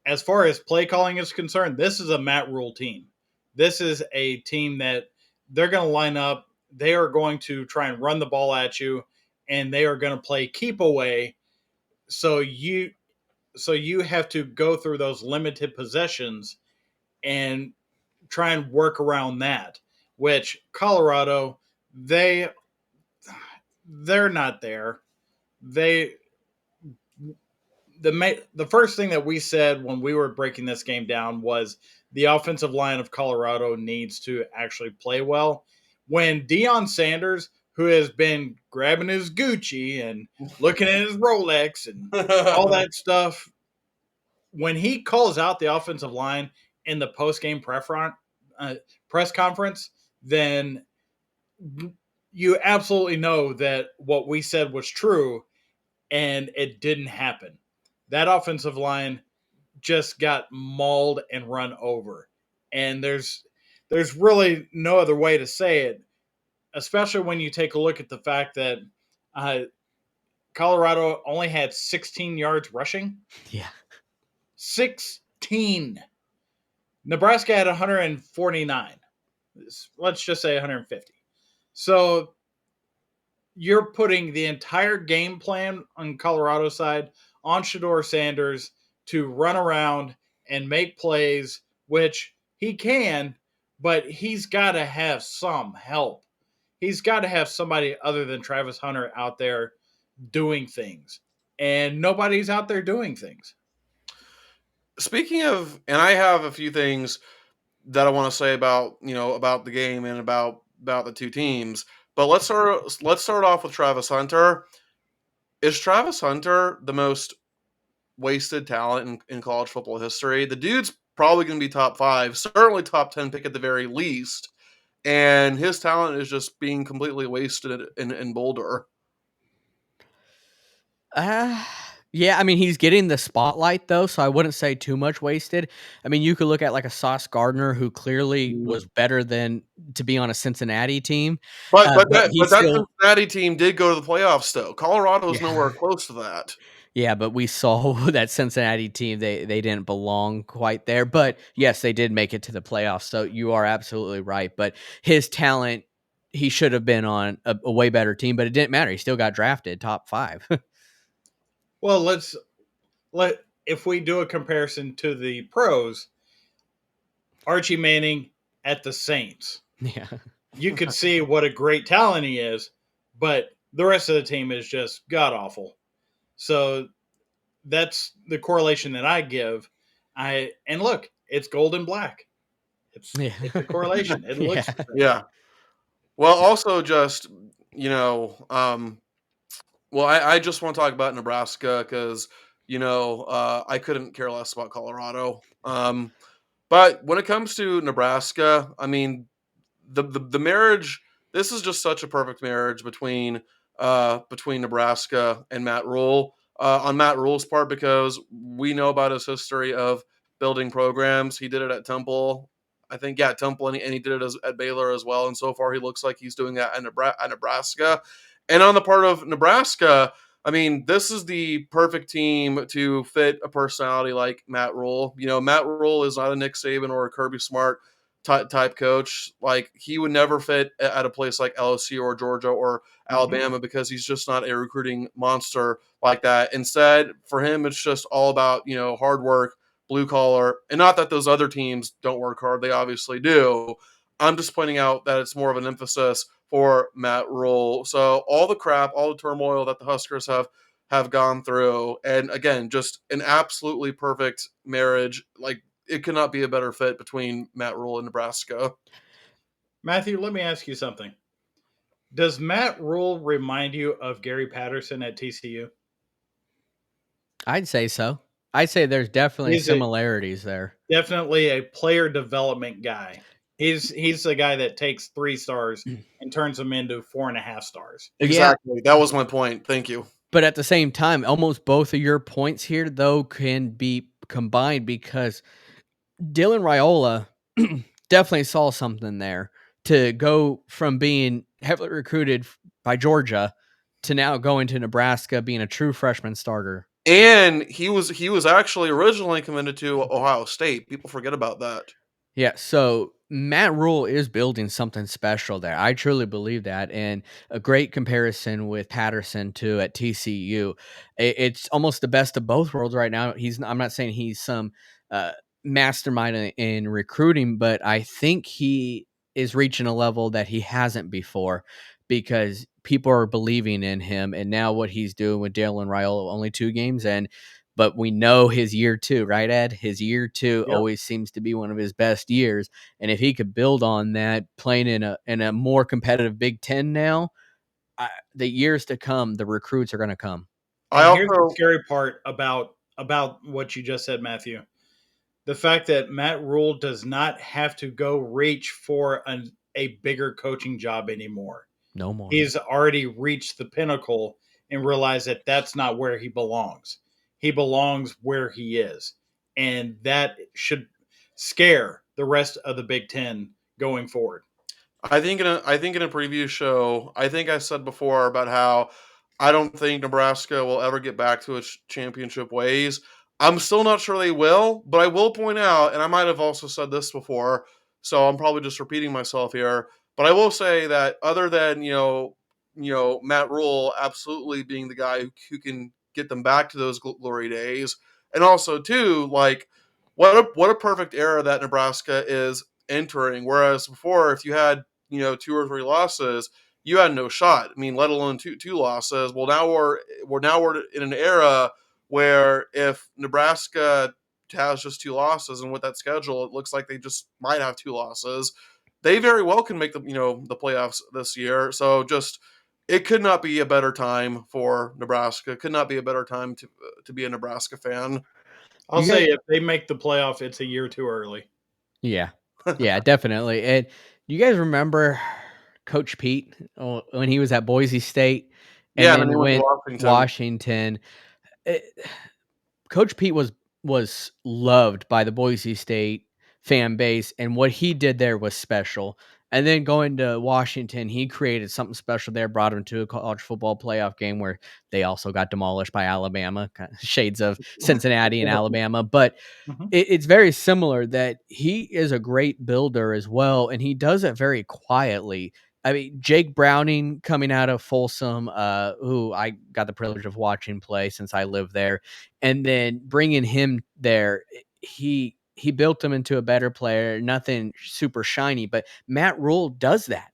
Speaker 3: As far as play calling is concerned, this is a Matt Rule team. This is a team that they're going to line up. They are going to try and run the ball at you, and they are going to play keep away. So you have to go through those limited possessions and try and work around that, which Colorado, they're not there. The first thing that we said when we were breaking this game down was the offensive line of Colorado needs to actually play well. When Deion Sanders, who has been grabbing his Gucci and looking at his Rolex and all that stuff, when he calls out the offensive line in the post-game press conference, then you absolutely know that what we said was true, and it didn't happen. That offensive line just got mauled and run over. And there's really no other way to say it, especially when you take a look at the fact that Colorado only had 16 yards rushing.
Speaker 1: Yeah.
Speaker 3: 16. Nebraska had 149. Let's just say 150. So you're putting the entire game plan on Colorado's side on Shedeur Sanders to run around and make plays, which he can, but he's got to have some help. He's got to have somebody other than Travis Hunter out there doing things. And nobody's out there doing things.
Speaker 2: Speaking of, and I have a few things that I want to say about the game and about the two teams. But let's start off with Travis Hunter. Is Travis Hunter the most wasted talent in college football history? The dude's probably going to be top 5, certainly top 10 pick at the very least. And his talent is just being completely wasted in Boulder.
Speaker 1: Yeah, I mean, he's getting the spotlight, though, so I wouldn't say too much wasted. I mean, you could look at like a Sauce Gardner, who clearly was better than to be on a Cincinnati team.
Speaker 2: But that Cincinnati team did go to the playoffs, though. Colorado's nowhere close to that.
Speaker 1: Yeah, but we saw that Cincinnati team, they didn't belong quite there. But yes, they did make it to the playoffs, so you are absolutely right. But his talent, he should have been on a way better team, but it didn't matter. He still got drafted top 5.
Speaker 3: Well, if we do a comparison to the pros, Archie Manning at the Saints,
Speaker 1: Yeah.
Speaker 3: you could see what a great talent he is, but the rest of the team is just god awful. So that's the correlation that I give. And look, it's gold and black. It's a correlation. It looks the same.
Speaker 2: Yeah. Well, also just, well, I just want to talk about Nebraska because, I couldn't care less about Colorado. But when it comes to Nebraska, I mean, the marriage, this is just such a perfect marriage between Nebraska and Matt Rule. On Matt Rule's part, because we know about his history of building programs. He did it at Temple, I think, yeah, Temple, and he did it at Baylor as well. And so far, he looks like he's doing that at Nebraska. And on the part of Nebraska, I mean, this is the perfect team to fit a personality like Matt Rule. Matt Rule is not a Nick Saban or a Kirby Smart type coach. Like, he would never fit at a place like LSU or Georgia or Alabama because he's just not a recruiting monster like that. Instead, for him, it's just all about, hard work, blue collar, and not that those other teams don't work hard. They obviously do. I'm just pointing out that it's more of an emphasis for Matt Rule. So all the crap, all the turmoil that the Huskers have gone through, and again, just an absolutely perfect marriage. Like, it could not be a better fit between Matt Rule and Nebraska.
Speaker 3: Matthew, let me ask you something. Does Matt Rule remind you of Gary Patterson at TCU?
Speaker 1: I'd say so. I'd say there's definitely similarities there.
Speaker 3: Definitely a player development guy. He's the guy that takes 3 stars and turns them into 4.5 stars.
Speaker 2: Exactly. Yeah. That was my point. Thank you.
Speaker 1: But at the same time, almost both of your points here, though, can be combined because Dylan Raiola definitely saw something there to go from being heavily recruited by Georgia to now going to Nebraska, being a true freshman starter.
Speaker 2: And he was actually originally committed to Ohio State. People forget about that.
Speaker 1: Yeah, so Matt Rule is building something special there. I truly believe that, and a great comparison with Patterson too at TCU. It's almost the best of both worlds right now. I'm not saying he's some mastermind in recruiting, but I think he is reaching a level that he hasn't before because people are believing in him. And now what he's doing with Dylan Raiola, only 2 games in. But we know his year 2, right, Ed? His year 2 always seems to be one of his best years. And if he could build on that, playing in a more competitive Big Ten now, the years to come, the recruits are going to come.
Speaker 3: Here's the scary part about what you just said, Matthew. The fact that Matt Rule does not have to go reach for a bigger coaching job anymore.
Speaker 1: No more.
Speaker 3: He's already reached the pinnacle and realized that that's not where he belongs. He belongs where he is. And that should scare the rest of the Big Ten going forward.
Speaker 2: I think in a previous show, I think I said before about how I don't think Nebraska will ever get back to its championship ways. I'm still not sure they will, but I will point out, and I might have also said this before, so I'm probably just repeating myself here, but I will say that other than, Matt Rule absolutely being the guy who can get them back to those glory days, and also too, like, what a perfect era that Nebraska is entering. Whereas before, if you had 2 or 3 losses, you had no shot. I mean, let alone two losses. Well, now we're in an era where if Nebraska has just 2 losses, and with that schedule, it looks like they just might have 2 losses. They very well can make the playoffs this year. So just, it could not be a better time for Nebraska. It could not be a better time to be a Nebraska fan.
Speaker 3: I'll say if they make the playoff, it's a year too early.
Speaker 1: Yeah. Yeah, definitely. And you guys remember Coach Pete when he was at Boise State and then went Washington. Coach Pete was loved by the Boise State fan base, and what he did there was special. And then going to Washington, he created something special there, brought him to a college football playoff game where they also got demolished by Alabama, kind of shades of Cincinnati and Alabama. But it's very similar that he is a great builder as well, and he does it very quietly. I mean, Jake Browning coming out of Folsom, who I got the privilege of watching play since I live there, and then bringing him there, he built him into a better player. Nothing super shiny, but Matt Rule does that.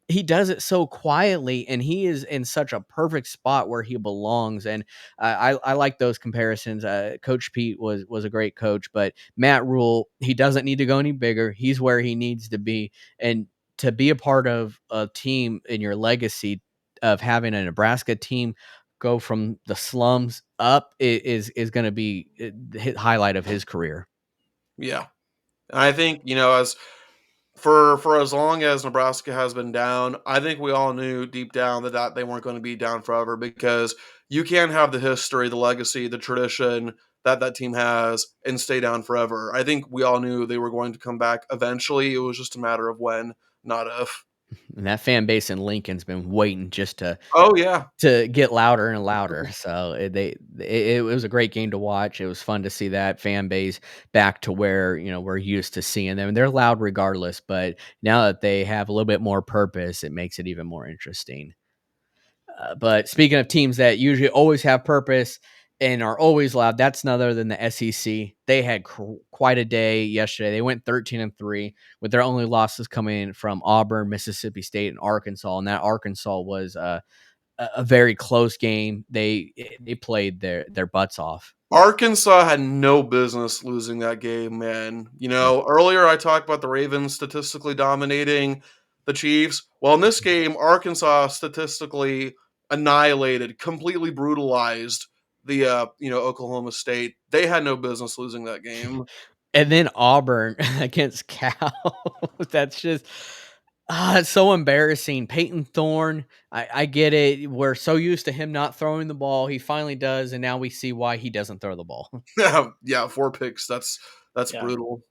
Speaker 1: He does it so quietly, and he is in such a perfect spot where he belongs. And I like those comparisons. Coach Pete was a great coach, but Matt Rule, he doesn't need to go any bigger. He's where he needs to be, and to be a part of a team in your legacy of having a Nebraska team go from the slums up is going to be the highlight of his career.
Speaker 2: Yeah. And I think, as for as long as Nebraska has been down, I think we all knew deep down that they weren't going to be down forever, because you can't have the history, the legacy, the tradition that team has and stay down forever. I think we all knew they were going to come back eventually. It was just a matter of when, not if.
Speaker 1: And that fan base in Lincoln's been waiting just
Speaker 2: Oh yeah.
Speaker 1: to get louder and louder. So it was a great game to watch. It was fun to see that fan base back to where, we're used to seeing them. And they're loud regardless, but now that they have a little bit more purpose, it makes it even more interesting. But speaking of teams that usually always have purpose and are always loud, that's none other than the SEC. They had quite a day yesterday. They went 13-3 with their only losses coming from Auburn, Mississippi State, and Arkansas. And that Arkansas was a very close game. They played their butts off.
Speaker 2: Arkansas had no business losing that game, man. Earlier I talked about the Ravens statistically dominating the Chiefs. Well, in this game, Arkansas statistically annihilated, completely brutalized the Oklahoma State. They had no business losing that game.
Speaker 1: And then Auburn against Cal. That's just it's so embarrassing. Peyton Thorne, I get it. We're so used to him not throwing the ball. He finally does, and now we see why he doesn't throw the ball.
Speaker 2: Yeah, 4 picks. That's brutal.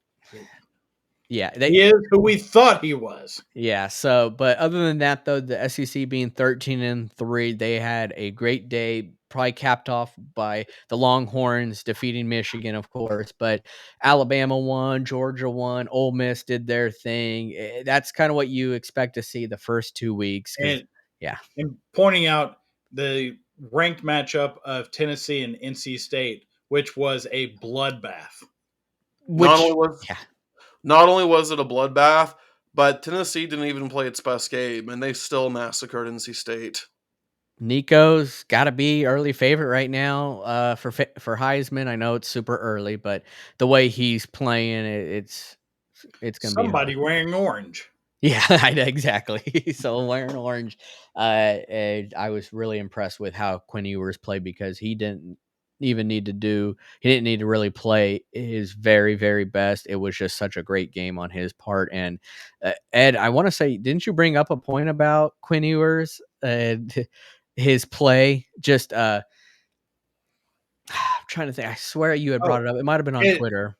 Speaker 1: Yeah,
Speaker 3: he is who we thought he was.
Speaker 1: Yeah. So, but other than that, though, the SEC being 13-3, they had a great day. Probably capped off by the Longhorns defeating Michigan, of course. But Alabama won, Georgia won, Ole Miss did their thing. That's kind of what you expect to see the first 2 weeks.
Speaker 3: And pointing out the ranked matchup of Tennessee and NC State, which was a bloodbath.
Speaker 2: Not only was it a bloodbath, but Tennessee didn't even play its best game, and they still massacred NC State.
Speaker 1: Nico's got to be early favorite right now for Heisman. I know it's super early, but the way he's playing, it's going to be
Speaker 3: somebody wearing orange.
Speaker 1: Yeah, exactly. So wearing orange, and I was really impressed with how Quinn Ewers played, because he didn't need to really play his very, very best. It was just such a great game on his part. And Ed, I want to say, didn't you bring up a point about Quinn Ewers and his play? Just I'm trying to think. I swear you had brought it up. It might have been on Twitter.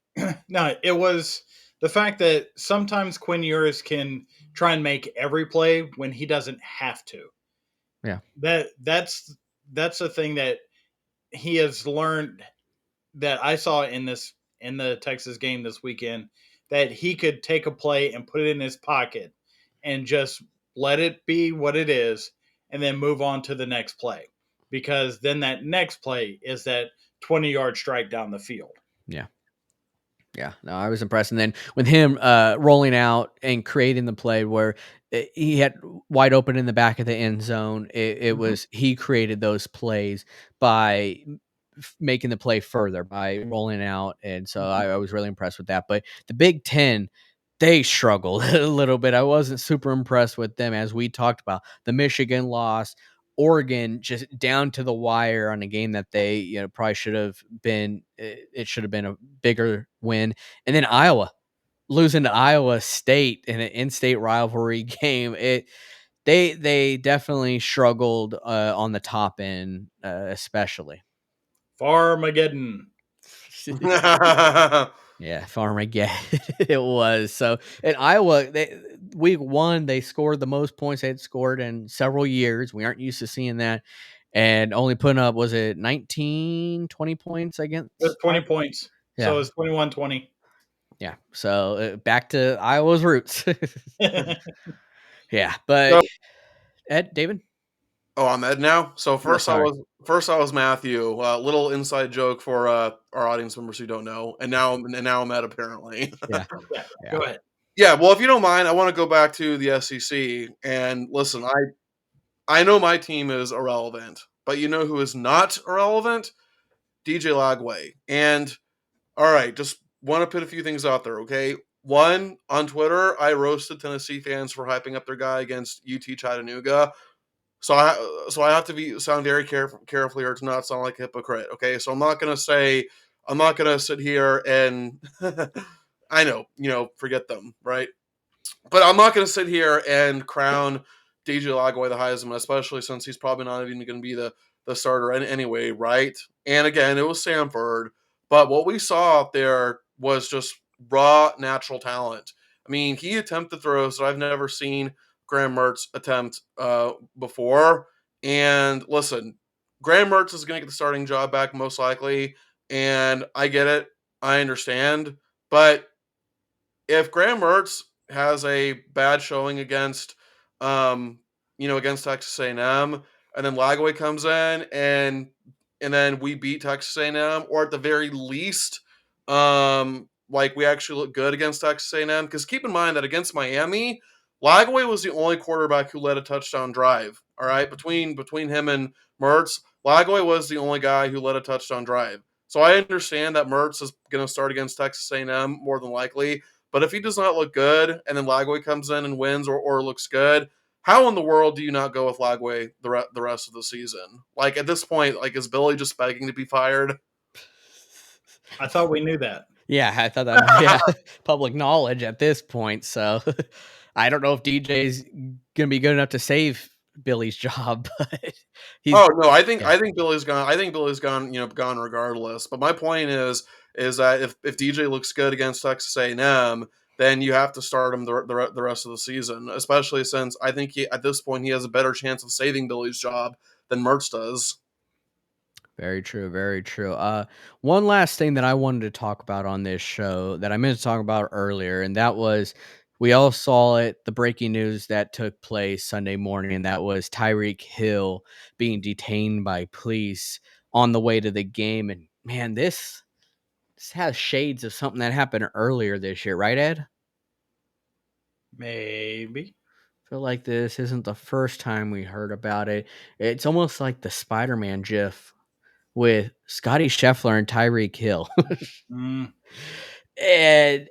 Speaker 3: No, it was the fact that sometimes Quinn Ewers can try and make every play when he doesn't have to.
Speaker 1: Yeah.
Speaker 3: That's the thing that he has learned, that I saw in the Texas game this weekend, that he could take a play and put it in his pocket and just let it be what it is, and then move on to the next play, because then that next play is that 20-yard strike down the field.
Speaker 1: Yeah. Yeah, no, I was impressed. And then with him rolling out and creating the play where he had wide open in the back of the end zone, it was, he created those plays by making the play further, by rolling out. And so I was really impressed with that. But the Big Ten, they struggled a little bit. I wasn't super impressed with them, as we talked about. The Michigan loss, Oregon just down to the wire on a game that they probably should have been. It should have been a bigger win. And then Iowa losing to Iowa State in an in-state rivalry game. They definitely struggled on the top end, especially.
Speaker 3: Farmageddon.
Speaker 1: Yeah, Farmageddon. It was. So in Iowa, week 1, they scored the most points they had scored in several years. We aren't used to seeing that. And only putting up, was it 19, 20 points against?
Speaker 3: It was 20 points. Yeah. So it was 21-20.
Speaker 1: Yeah. So back to Iowa's roots. Yeah,
Speaker 2: So,
Speaker 1: but Ed, David?
Speaker 2: oh, I'm Ed now. So
Speaker 1: Yeah, sorry.
Speaker 2: first I was Matthew. Little inside joke for our audience members who don't know, and now I'm Ed apparently.
Speaker 1: Yeah,
Speaker 3: Yeah,
Speaker 1: yeah.
Speaker 3: go ahead.
Speaker 2: Yeah, well, if you don't mind, I want to go back to the SEC and listen. I know my team is irrelevant, but you know who is not irrelevant? DJ Lagway. And all right, just want to put a few things out there, okay? One, on Twitter, I roasted Tennessee fans for hyping up their guy against UT Chattanooga. So I have to sound very carefully or to not sound like a hypocrite, okay? So I'm not gonna sit here and I know, forget them, right? But I'm not gonna sit here and crown DJ Lagway the Heisman, especially since he's probably not even going to be the starter anyway, right? And again, it was Samford, but what we saw out there was just raw natural talent. I mean, he attempted throws that I've never seen Graham Mertz attempt before. And listen, Graham Mertz is going to get the starting job back most likely, and I get it, I understand, but if Graham Mertz has a bad showing against, against Texas A&M, and then Lagway comes in and then we beat Texas A&M, or at the very least, like we actually look good against Texas A&M. Because keep in mind that against Miami, Lagway was the only quarterback who led a touchdown drive. All right, between him and Mertz, Lagway was the only guy who led a touchdown drive. So I understand that Mertz is going to start against Texas A&M more than likely. But if he does not look good, and then Lagway comes in and wins or looks good, how in the world do you not go with Lagway the rest of the season? Like at this point, like is Billy just begging to be fired?
Speaker 3: I thought we knew that.
Speaker 1: Yeah, I thought that was public knowledge at this point. So I don't know if DJ's gonna be good enough to save Billy's job, but he's
Speaker 2: Oh no,
Speaker 1: yeah.
Speaker 2: I think Billy's gone. I think Billy's gone. Gone regardless. But my point is that if DJ looks good against Texas A&M, then you have to start him the rest of the season. Especially since I think at this point he has a better chance of saving Billy's job than Mertz does.
Speaker 1: Very true, very true. One last thing that I wanted to talk about on this show that I meant to talk about earlier, and that was we all saw it, the breaking news that took place Sunday morning, and that was Tyreek Hill being detained by police on the way to the game. And man, this has shades of something that happened earlier this year, right, Ed?
Speaker 3: Maybe.
Speaker 1: Feel like this isn't the first time we heard about it. It's almost like the Spider-Man GIF with Scotty Scheffler and Tyreek Hill.
Speaker 3: Mm.
Speaker 1: And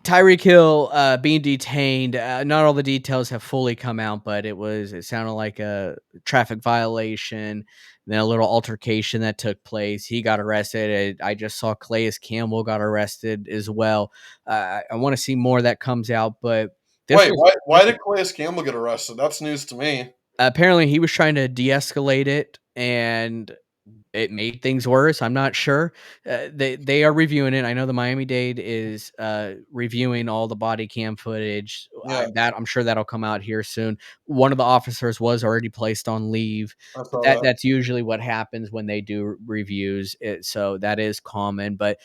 Speaker 1: Tyreek Hill being detained. Not all the details have fully come out, but it sounded like a traffic violation. Then a little altercation that took place. He got arrested. I just saw Calais Campbell got arrested as well. I want to see more that comes out, but this
Speaker 2: Wait,
Speaker 1: was
Speaker 2: why did Calais Campbell get arrested? That's news to me.
Speaker 1: apparently he was trying to de-escalate it, and it made things worse. I'm not sure. They are reviewing it. I know the Miami-Dade is reviewing all the body cam footage.
Speaker 2: Yeah,
Speaker 1: I'm sure that'll come out here soon. One of the officers was already placed on leave.
Speaker 2: I
Speaker 1: But
Speaker 2: saw that.
Speaker 1: that's usually what happens when they do reviews. So that is common. But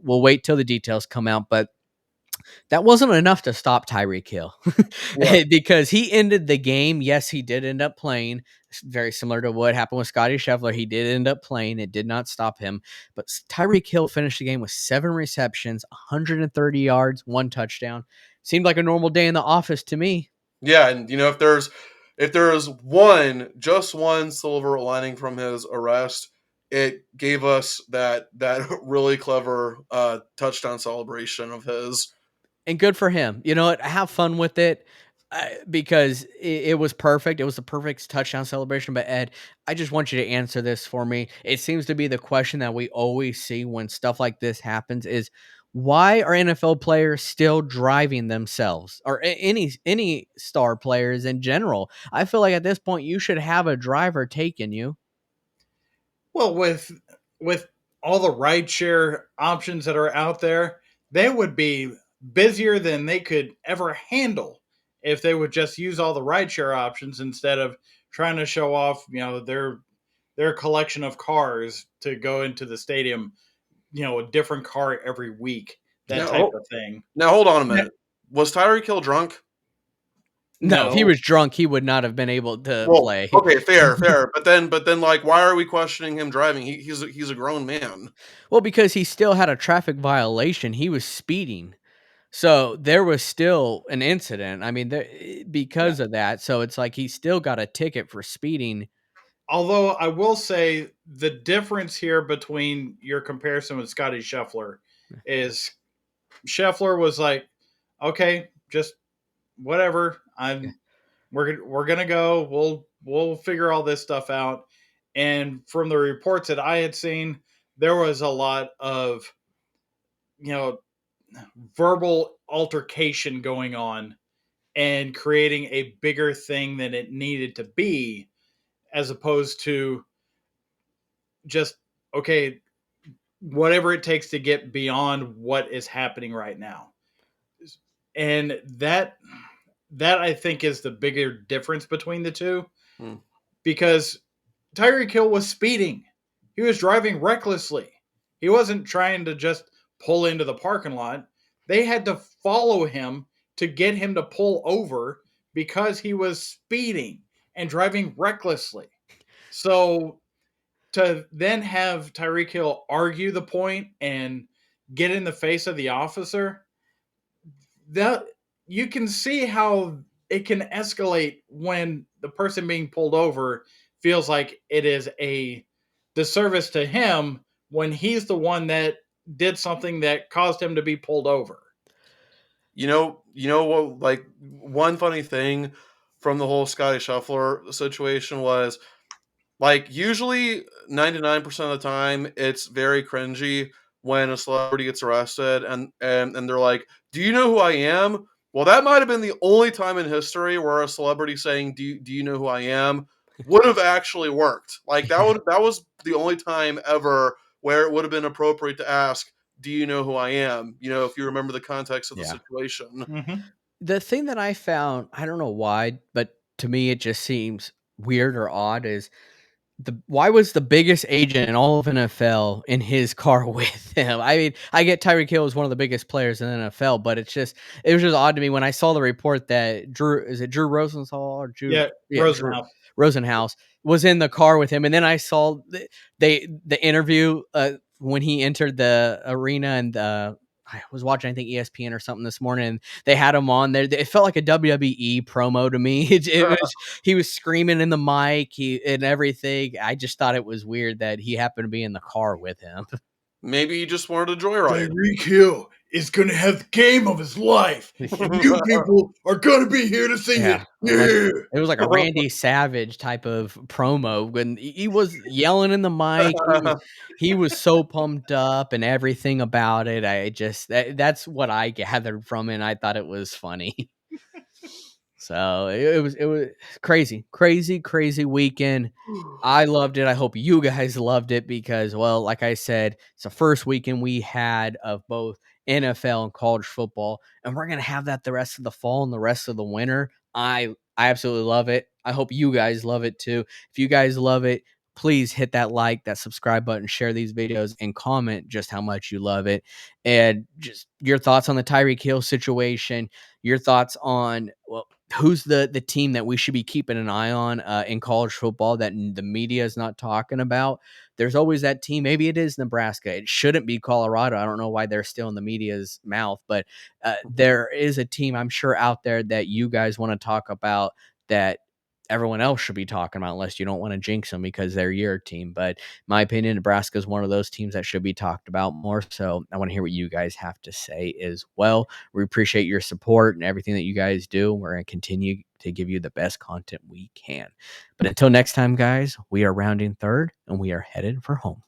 Speaker 1: we'll wait till the details come out. But that wasn't enough to stop Tyreek Hill
Speaker 2: Yeah.
Speaker 1: because he ended the game. Yes, he did end up playing. Very similar to what happened with Scotty Scheffler. He did end up playing. It did not stop him. But Tyreek Hill finished the game with 7 receptions, 130 yards, 1 touchdown. Seemed like a normal day in the office to me.
Speaker 2: Yeah, and if there's just one silver lining from his arrest, it gave us that really clever touchdown celebration of his.
Speaker 1: And good for him. You know what? Have fun with it because it was perfect. It was the perfect touchdown celebration. But Ed, I just want you to answer this for me. It seems to be the question that we always see when stuff like this happens is why are NFL players still driving themselves or any star players in general? I feel like at this point you should have a driver taking you.
Speaker 3: Well, with all the rideshare options that are out there, they would be busier than they could ever handle if they would just use all the rideshare options instead of trying to show off, their collection of cars to go into the stadium, a different car every week, that
Speaker 2: Now,
Speaker 3: type of thing.
Speaker 2: now hold on a
Speaker 3: Yeah.
Speaker 2: minute. Was Tyreek Hill drunk?
Speaker 1: No, if he
Speaker 3: No.
Speaker 1: was drunk, he would not have been able to
Speaker 2: Well,
Speaker 1: play.
Speaker 2: okay, fair, fair. But then, like, why are we questioning him driving? He's a grown man.
Speaker 1: Well, because he still had a traffic violation. He was speeding. So there was still an incident. I mean,
Speaker 3: Yeah.
Speaker 1: because of that. So it's like he still got a ticket for speeding.
Speaker 3: Although I will say the difference here between your comparison with Scotty Scheffler is Scheffler was like, okay, just whatever. We're gonna go. We'll figure all this stuff out. And from the reports that I had seen, there was a lot of you know verbal altercation going on and creating a bigger thing than it needed to be, as opposed to just okay, whatever it takes to get beyond what is happening right now. And that I think is the bigger difference between the two,
Speaker 2: Hmm.
Speaker 3: because Tyreek Hill was speeding. He was driving recklessly. He wasn't trying to just pull into the parking lot. They had to follow him to get him to pull over because he was speeding and driving recklessly. So to then have Tyreek Hill argue the point and get in the face of the officer, that you can see how it can escalate when the person being pulled over feels like it is a disservice to him when he's the one that did something that caused him to be pulled over.
Speaker 2: You know what? Like, one funny thing from the whole Scotty Scheffler situation was, like, usually 99% of the time it's very cringy when a celebrity gets arrested and they're like, "Do you know who I am?" Well, that might have been the only time in history where a celebrity saying, "Do you know who I am?" would have actually worked. Like, that was the only time ever where it would have been appropriate to ask, "Do you know who I am?" If you remember the context of the
Speaker 1: Yeah.
Speaker 2: situation.
Speaker 3: Mm-hmm.
Speaker 1: The thing that I found, I don't know why, but to me it just seems weird or odd is why was the biggest agent in all of NFL in his car with him? I mean, I get Tyreek Hill is one of the biggest players in the NFL, but it was just odd to me when I saw the report that Drew Rosenthal or Drew
Speaker 3: Yeah,
Speaker 1: Drew
Speaker 3: Rosenhouse.
Speaker 1: Rosenhaus was in the car with him, and then I saw the interview when he entered the arena, and I was watching, I think, ESPN or something this morning. And they had him on there. It felt like a WWE promo to me. He was screaming in the mic, and everything. I just thought it was weird that he happened to be in the car with him.
Speaker 2: Maybe he just wanted a joyride.
Speaker 3: Tyreek Hill is going to have the game of his life, and you people are going to be here to see it.
Speaker 1: Like
Speaker 3: Yeah.
Speaker 1: it was like a Randy Savage type of promo when he was yelling in the mic. He was so pumped up and everything about it. I just that's what I gathered from it. And I thought it was funny. So it was crazy, crazy, crazy weekend. I loved it. I hope you guys loved it because, well, like I said, it's the first weekend we had of both NFL and college football, and we're gonna have that the rest of the fall and the rest of the winter. I absolutely love it. I hope you guys love it too. If you guys love it, please hit that like, that subscribe button, share these videos, and comment just how much you love it, and just your thoughts on the Tyreek Hill situation, your thoughts on, well, who's the team that we should be keeping an eye on in college football that the media is not talking about. There's always that team. Maybe it is Nebraska. It shouldn't be Colorado. I don't know why they're still in the media's mouth, but there is a team I'm sure out there that you guys want to talk about that everyone else should be talking about, unless you don't want to jinx them because they're your team. But in my opinion, Nebraska is one of those teams that should be talked about more. So I want to hear what you guys have to say as well. We appreciate your support and everything that you guys do. We're going to continue to give you the best content we can. But until next time, guys, we are rounding third and we are headed for home.